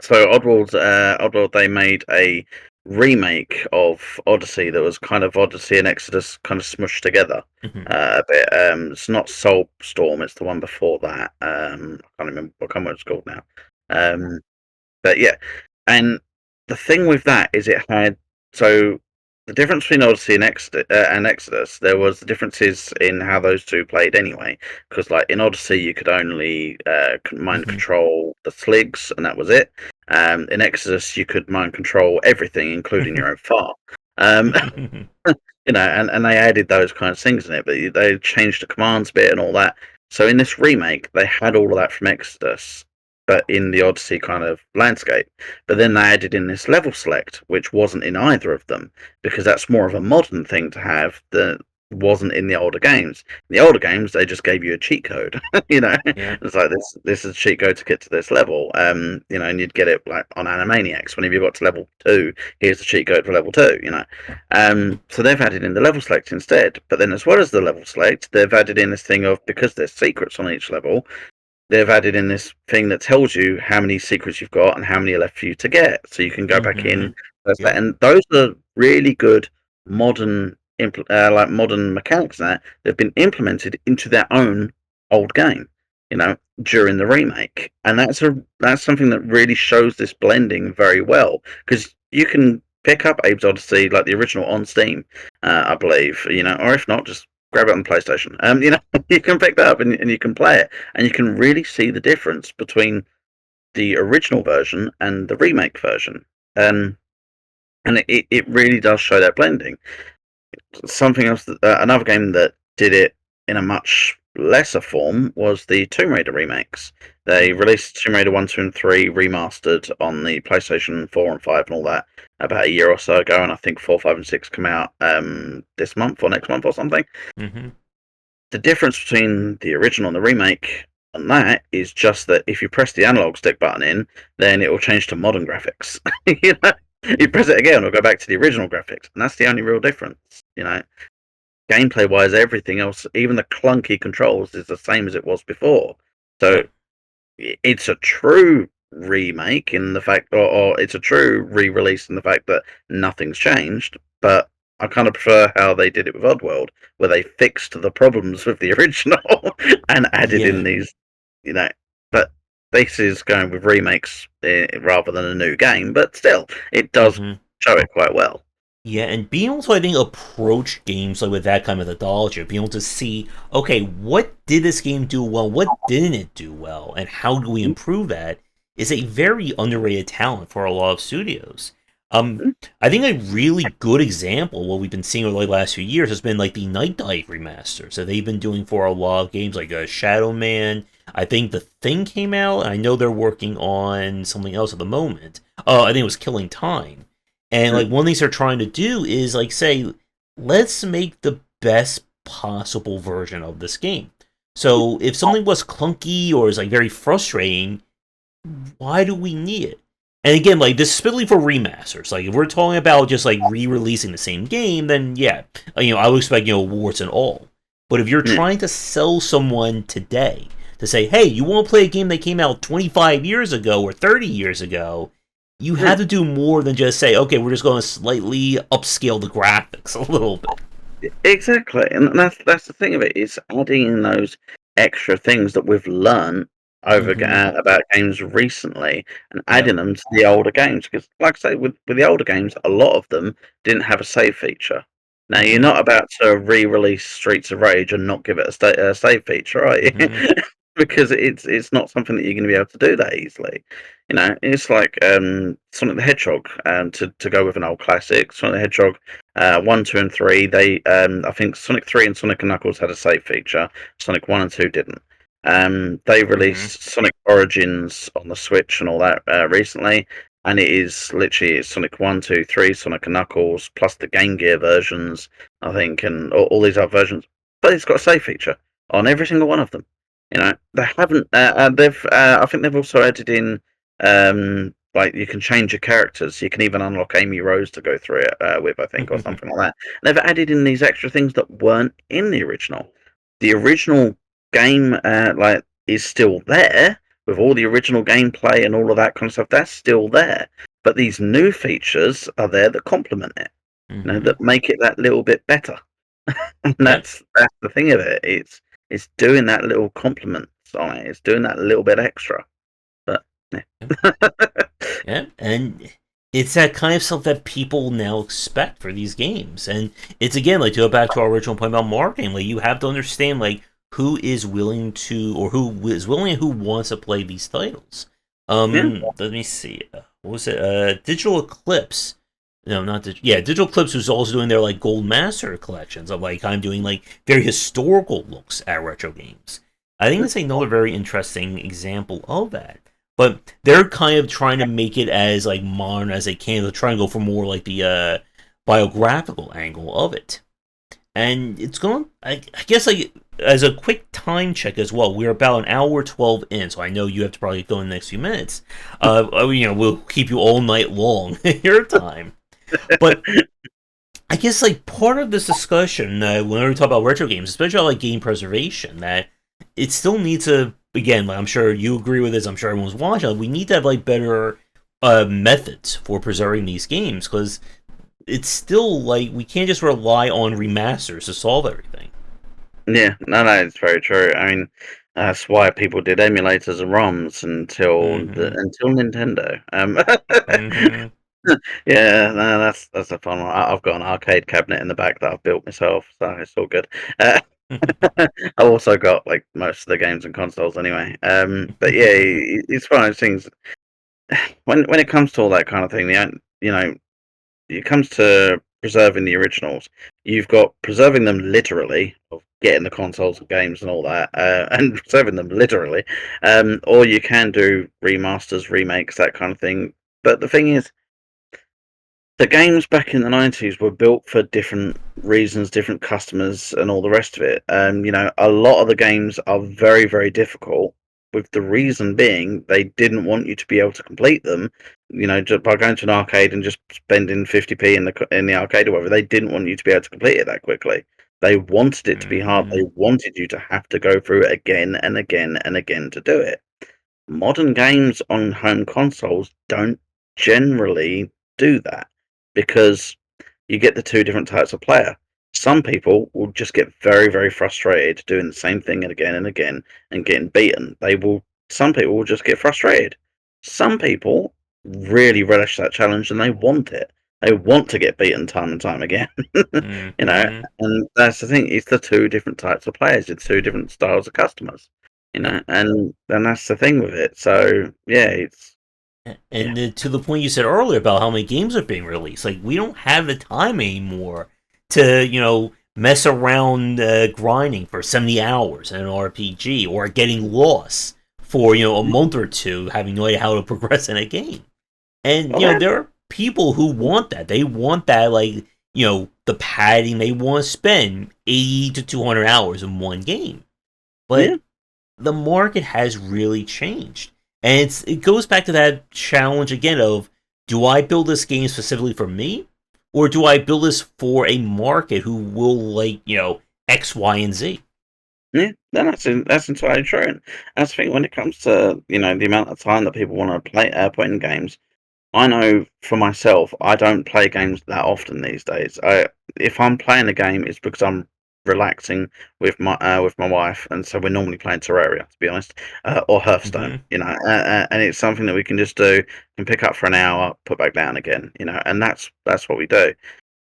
So Oddworld, they made a remake of Odyssey that was kind of Odyssey and Exodus kind of smushed together Mhm, a bit. It's not Soulstorm; it's the one before that. I can't remember what it's called now. Um, but yeah, and the thing with that is it had so the difference between Odyssey and Exodus, there was the differences in how those two played anyway. Because like in Odyssey, you could only mind mhm, control the sligs, and that was it. In Exodus, you could mind control everything, including your own fart. Um, mhm, and they added those kind of things in it, but they changed the commands bit and all that. So in this remake, they had all of that from Exodus, but in the Odyssey kind of landscape. But then they added in this level select, which wasn't in either of them, because that's more of a modern thing to have that wasn't in the older games. In the older games, they just gave you a cheat code. yeah. It's like this is a cheat code to get to this level. And you'd get it like on Animaniacs. Whenever you got to level 2, here's the cheat code for level 2. Mhm, So they've added in the level select instead. But then, as well as the level select, they've added in this thing of because there's secrets on each level, they've added in this thing that tells you how many secrets you've got and how many are left for you to get. So you can go back in. mhm, yeah. And those are really good modern, like modern mechanics that they've been implemented into their own old game. During the remake, and that's something that really shows this blending very well because you can pick up Abe's Odyssey like the original on Steam, I believe. Or if not, just grab it on PlayStation. You can pick that up and you can play it, and you can really see the difference between the original version and the remake version. Um, and it really does show that blending. Something else, another game that did it in a much lesser form was the Tomb Raider remakes. They Mhm, released Tomb Raider 1, 2, and 3 remastered on the PlayStation 4 and 5 and all that about a year or so ago, and I think 4, 5, and 6 come out this month or next month or something. mhm, The difference between the original and the remake on that is just that if you press the analog stick button in, then it will change to modern graphics. you know, you mhm, press it again, it'll go back to the original graphics, and that's the only real difference. Gameplay wise, everything else, even the clunky controls, is the same as it was before. So yeah. it's a true remake in the fact, or it's a true re-release in the fact that nothing's changed. But I kind of prefer how they did it with Oddworld, where they fixed the problems with the original and added in Yeah. these, you know. But this is going with remakes rather than a new game, but still, it does Mhm. show it quite well. Yeah, and being able to, I think, approach games like with that kind of methodology, being able to see, okay, what did this game do well, what didn't it do well, and how do we improve that, is a very underrated talent for a lot of studios. Um, Mhm. I think a really good example of what we've been seeing over the last few years has been like the Night Dive remasters that they've been doing for a lot of games like Shadow Man. I think The Thing came out, and I know they're working on something else at the moment. I think it was Killing Time, and like one of the things they're trying to do is like say, let's make the best possible version of this game. So if something was clunky or is like very frustrating, why do we need it? And again, like this is specifically for remasters. Like if we're talking about just like re-releasing the same game, then yeah, I would expect warts and all. But if you're Yeah. trying to sell someone today to say, hey, you want to play a game that came out 25 years ago or 30 years ago, you Yeah. have to do more than just say, okay, we're just going to slightly upscale the graphics a little bit. Exactly, and that's the thing of it is adding in those extra things that we've learned Mm-hmm. about games recently, and Yep. adding them to the older games. Because, like I say, with the older games, a lot of them didn't have a save feature. Now, you're Mm-hmm. not about to re-release Streets of Rage and not give it a save feature, are you? Mm-hmm. Because it's not something that you're going to be able to do that easily. It's like Sonic the Hedgehog, to go with an old classic, Sonic the Hedgehog 1, 2, and 3. I think Sonic 3 and Sonic and Knuckles had a save feature. Sonic 1 and 2 didn't. They Mm-hmm. released Sonic Origins on the Switch and all that recently, and it is literally Sonic 1, 2, 3, Sonic and Knuckles, plus the Game Gear versions, I think, and all these other versions. But it's got a save feature on every single one of them. They haven't. They've. I think they've also added in like you can change your characters. You can even unlock Amy Rose to go through it with, I think, or something like that. They've added in these extra things that weren't in the original. The original game, is still there with all the original gameplay and all of that kind of stuff. That's still there, but these new features are there that complement it. Mm-hmm. That make it that little bit better. And Yep. that's the thing of it. It's doing that little compliment on it. It's doing that little bit extra. But yeah. Yeah, and it's that kind of stuff that people now expect for these games. And it's again like to go back to our original point about marketing. Like you have to understand like who is willing to or who is willing and who wants to play these titles. Yeah. Let me see. What was it? Digital Eclipse. No, not yeah. Digital Eclipse was also doing their like Gold Master collections of like kind of doing like very historical looks at retro games. I think that's another very interesting example of that. But they're kind of trying to make it as like modern as they can. They're trying to go for more like the biographical angle of it, and it's going. I guess like as a quick time check as well. We're about an hour 12 in, so I know you have to probably go in the next few minutes. We'll keep you all night long your time, but I guess like part of this discussion when we talk about retro games, especially like game preservation, that it still needs to again. Like, I'm sure you agree with this. I'm sure everyone's watching. Like, we need to have like better methods for preserving these games because it's still like we can't just rely on remasters to solve everything. Yeah, no, it's very true. I mean, that's why people did emulators and ROMs Mm-hmm. until Nintendo. Mm-hmm. Yeah, no, that's a fun one. I've got an arcade cabinet in the back that I've built myself, so it's all good. Uh, I've also got like most of the games and consoles anyway. But yeah, it's one of those things. When it comes to all that kind of thing, you know, it comes to preserving the originals, you've got preserving them literally, of getting the consoles and games and all that, and preserving them literally, or you can do remasters, remakes, that kind of thing. But the thing is, the games back in the 90s were built for different reasons, different customers, and all the rest of it. A lot of the games are very, very difficult, with the reason being they didn't want you to be able to complete them, just by going to an arcade and just spending 50p in the arcade or whatever. They didn't want you to be able to complete it that quickly. They wanted it to be hard. They Mm-hmm. wanted you to have to go through it again and again and again to do it. Modern games on home consoles don't generally do that because you get the two different types of player. Some people will just get very, very frustrated doing the same thing again and again and getting beaten. Some people will just get frustrated. Some people really relish that challenge and they want it. They want to get beaten time and time again. you know, Mm-hmm. and that's the thing. It's the two different types of players. It's two different styles of customers. Yep. And that's the thing with it. So yeah, yeah, And to the point you said earlier about how many games are being released, like we don't have the time anymore to mess around grinding for 70 hours in an RPG or getting lost for a month or two, having no idea how to progress in a game. And oh yeah, there are people who want that. They want that, like the padding. They want to spend 80 to 200 hours in one game, yeah. but the market has really changed. And it goes back to that challenge again of do I build this game specifically for me? Or do I build this for a market who will like, X, Y, and Z? Yeah, that's entirely true. And that's the thing when it comes to the amount of time that people want to play put in games. I know for myself, I don't play games that often these days. If I'm playing a game, it's because I'm relaxing with my wife, and so we're normally playing Terraria, to be honest, or Hearthstone. Mm-hmm. And it's something that we can just do, can pick up for an hour, put back down again. And that's what we do.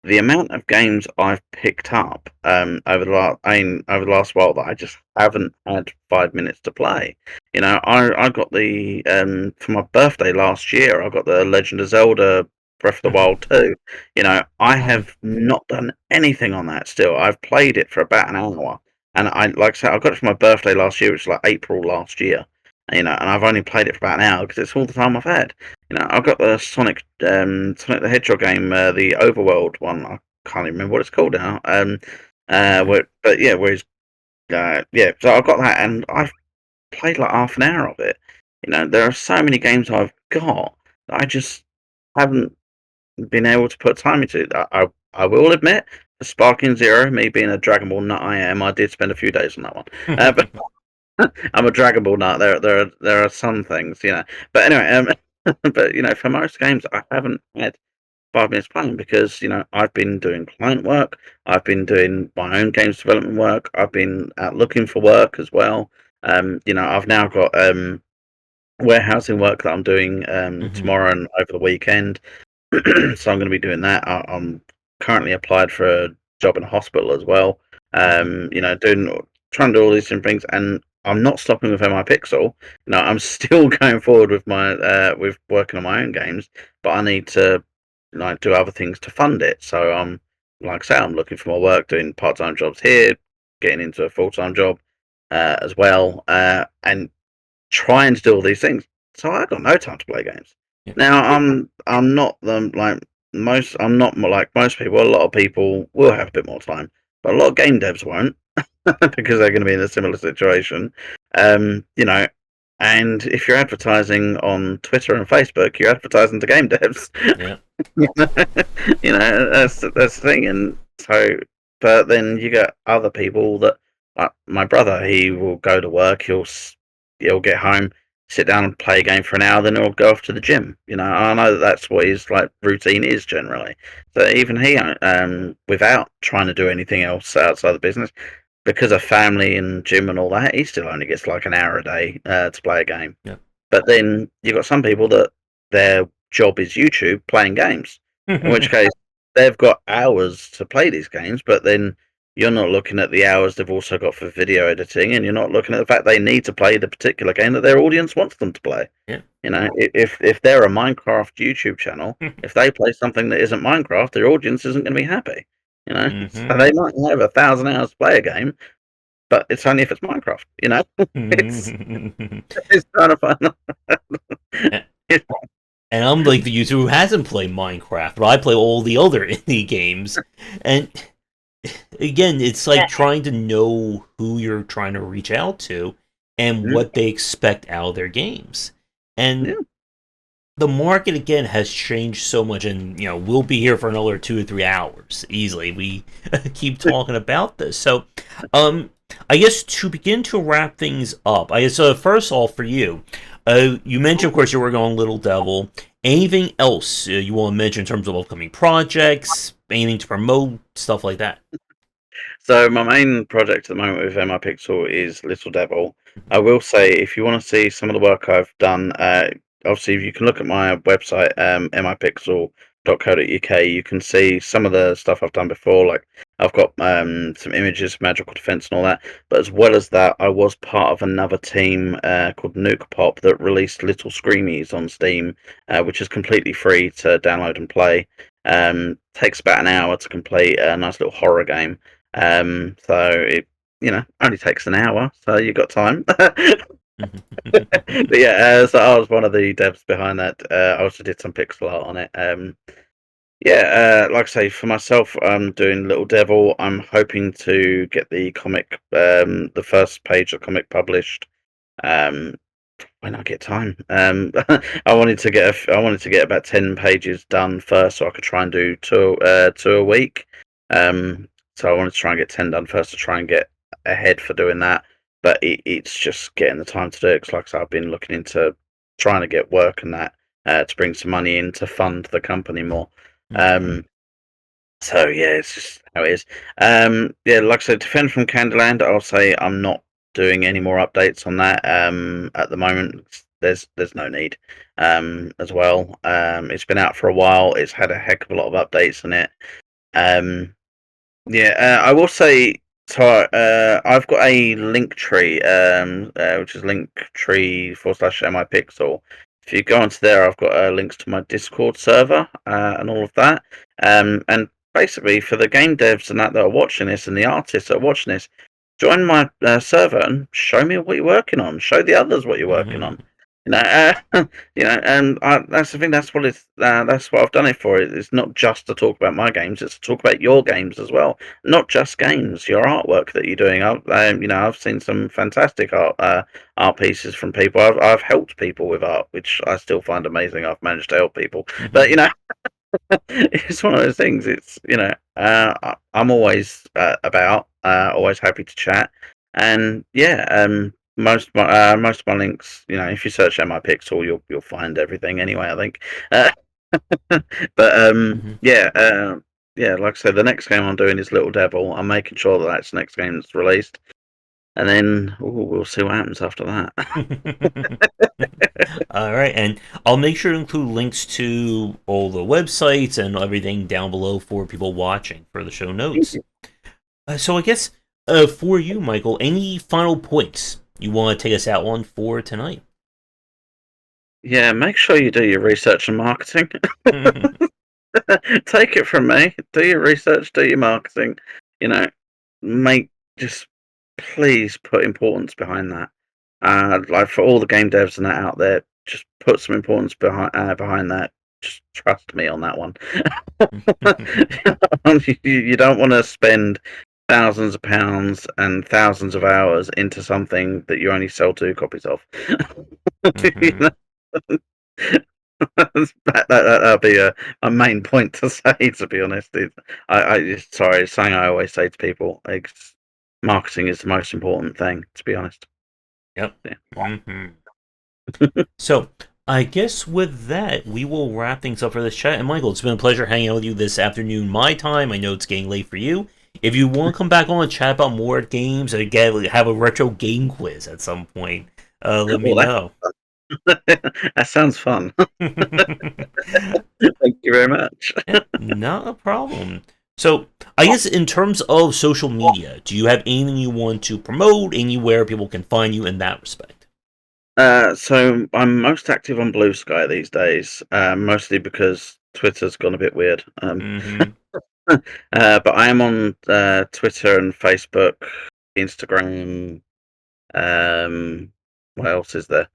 The amount of games I've picked up over the last while that I just haven't had 5 minutes to play. I got the for my birthday last year. I got the Legend of Zelda Breath of the Wild 2. I have not done anything on that still. I've played it for about an hour, And like I said, I got it for my birthday last year, which was like April last year. And I've only played it for about an hour because it's all the time I've had. I've got the Sonic the Hedgehog game, the Overworld one. I can't even remember what it's called now. But yeah, yeah. So I've got that, and I've played like half an hour of it. There are so many games I've got that I just haven't been able to put time into. I will admit, the Sparking Zero, me being a Dragon Ball nut I did spend a few days on that one. But I'm a Dragon Ball nut. There are some things. But anyway, but for most games, I haven't had 5 minutes playing because I've been doing client work, I've been doing my own games development work, I've been out looking for work as well. I've now got warehousing work that I'm doing Mhm. tomorrow and over the weekend. So I'm going to be doing that. I'm currently applied for a job in a hospital as well. Mhm. Doing trying to do all these different things, and I'm not stopping with MI Pixel. I'm still going forward with my with working on my own games, but I need to do other things to fund it. So like I say, I'm looking for more work, doing part-time jobs here, getting into a full-time job as well, and trying to do all these things. So I got no time to play games. Yeah. Now I'm not like most. I'm not like most people. A lot of people will have a bit more time, but a lot of game devs won't because they're going to be in a similar situation. Um, you know, and if you're advertising on Twitter and Facebook, you're advertising to game devs. Yeah. you know, that's the thing. And so, but then you got other people that, like my brother, he will go to work. He'll get home, sit down and play a game for an hour, then he'll go off to the gym. I know that's what his like routine is generally. So even he, without trying to do anything else outside the business, because of family and gym and all that, he still only gets like an hour a day to play a game. Yeah. But then you've got some people that their job is YouTube playing games, in which case they've got hours to play these games, but then you're not looking at the hours they've also got for video editing, and you're not looking at the fact they need to play the particular game that their audience wants them to play. Yeah. If they're a Minecraft YouTube channel, if they play something that isn't Minecraft, their audience isn't going to be happy. So Mhm. they might have 1,000 hours to play a game, but it's only if it's Minecraft. It's Mhm. it's kind of fun. It's And I'm like the user who hasn't played Minecraft, but I play all the other indie games. And again, it's like trying to know who you're trying to reach out to and Mm, what they expect out of their games. And yeah, the market again has changed so much, and we'll be here for another 2 or 3 hours easily. We keep talking about this. So um I guess to begin to wrap things up, I guess first off for you, you mentioned of course you were going Little Devil. Anything else you want to mention in terms of upcoming projects, anything to promote, stuff like that? So my main project at the moment with MI Pixel is Little Devil. I will say, if you want to see some of the work I've done, obviously if you can look at my website, mipixel.co.uk, you can see some of the stuff I've done before. Like I've got some images, magical defense, and all that. But as well as that, I was part of another team called Nuke Pop that released Little Screamies on Steam, which is completely free to download and play. Takes about an hour to complete a nice little horror game. So it only takes an hour, so you got time. But yeah, so I was one of the devs behind that. I also did some pixel art on it. Yeah, like I say, for myself, I'm doing Little Devil. I'm hoping to get the comic, the first page of the comic published. Um, when I get time. I wanted to get about 10 pages done first, so I could try and do two a week. Um, so I wanted to try and get 10 done first to try and get ahead for doing that. But it's just getting the time to do it. Because like I said, I've been looking into trying to get work and that to bring some money in to fund the company more. Um, so yeah, it's just how it is. Yeah, like I said, Defend from Candyland. I'll say I'm not doing any more updates on that at the moment. There's no need. As well. It's been out for a while. It's had a heck of a lot of updates on it. Um, yeah, I will say. So I've got a link tree, which is linktree/MIPixel. If you go onto there, I've got links to my Discord server and all of that. And basically, for the game devs and that are watching this, and the artists that are watching this, join my server and show me what you're working on. Show the others what you're working on. And that's the thing. That's what it's. That's what I've done it for. It's not just to talk about my games. It's to talk about your games as well. Not just games. Your artwork that you're doing. I've seen some fantastic art pieces from people. I've helped people with art, which I still find amazing. I've managed to help people, but it's one of those things. It's I'm always always happy to chat, and most of my links, if you search MI Pixel, you'll find everything anyway. I think, but like I said, the next game I'm doing is Little Devil. I'm making sure that that's the next game that's released, and then we'll see what happens after that. All right, and I'll make sure to include links to all the websites and everything down below for people watching for the show notes. So I guess for you, Michael, any final points you want to take us out on for tonight? Yeah, make sure you do your research and marketing. Take it from me. Do your research, do your marketing. Make just please put importance behind that. Like for all the game devs and that out there, just put some importance behind that. Just trust me on that one. You don't want to spend thousands of pounds and thousands of hours into something that you only sell 2 copies of. That'll be a main point to say. To be honest, sorry, it's something I always say to people. Marketing is the most important thing. To be honest. Yep. Yeah. So I guess with that, we will wrap things up for this chat. And Michael, it's been a pleasure hanging out with you this afternoon, my time. I know it's getting late for you. If you want to come back on and chat about more games, and again, have a retro game quiz at some point, let me know. That sounds fun. Thank you very much. Not a problem. So, I guess in terms of social media, do you have anything you want to promote, anywhere people can find you in that respect? So I'm most active on Blue Sky these days, mostly because Twitter's gone a bit weird. But I am on Twitter and Facebook, Instagram. What else is there?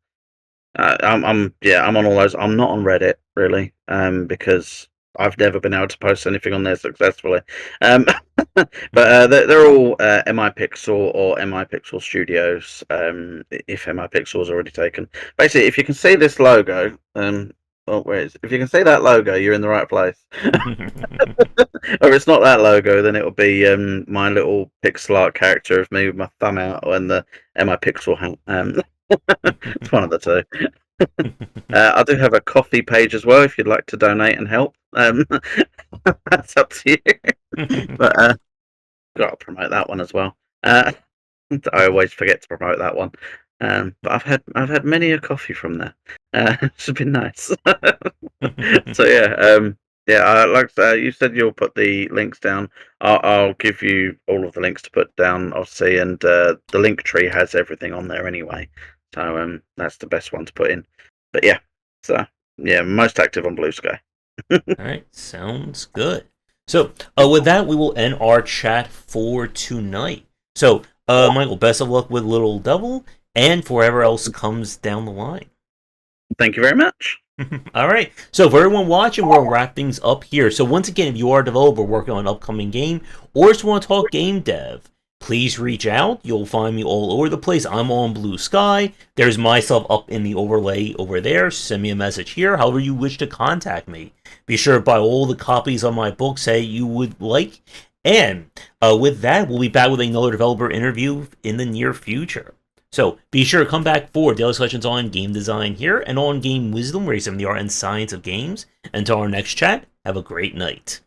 I'm on all those. I'm not on Reddit really, because I've never been able to post anything on there successfully. But they're all MI Pixel or MI Pixel Studios. If MI Pixel is already taken, basically, if you can see this logo, where is it? If you can see that logo, you're in the right place. Or if it's not that logo, then it will be my little pixel art character of me with my thumb out and the MI Pixel hat. It's one of the two. I do have a coffee page as well if you'd like to donate and help. That's up to you. But got to promote that one as well. I always forget to promote that one. But I've had many a coffee from there. It's been nice. So like you said, you'll put the links down. I'll give you all of the links to put down, obviously, and the link tree has everything on there anyway. So that's the best one to put in. But most active on Blue Sky. All right, sounds good. So with that, we will end our chat for tonight. So Michael, best of luck with Little Devil and for whatever else comes down the line. Thank you very much. All right. So for everyone watching, we'll wrap things up here. So once again, if you are a developer working on an upcoming game or just want to talk game dev, please reach out. You'll find me all over the place. I'm on Blue Sky. There's myself up in the overlay over there. Send me a message here, however you wish to contact me. Be sure to buy all the copies of my books that you would like. And with that, we'll be back with another developer interview in the near future. So be sure to come back for daily discussions on game design here and on game wisdom, where you examine the art and science of games. Until our next chat, have a great night.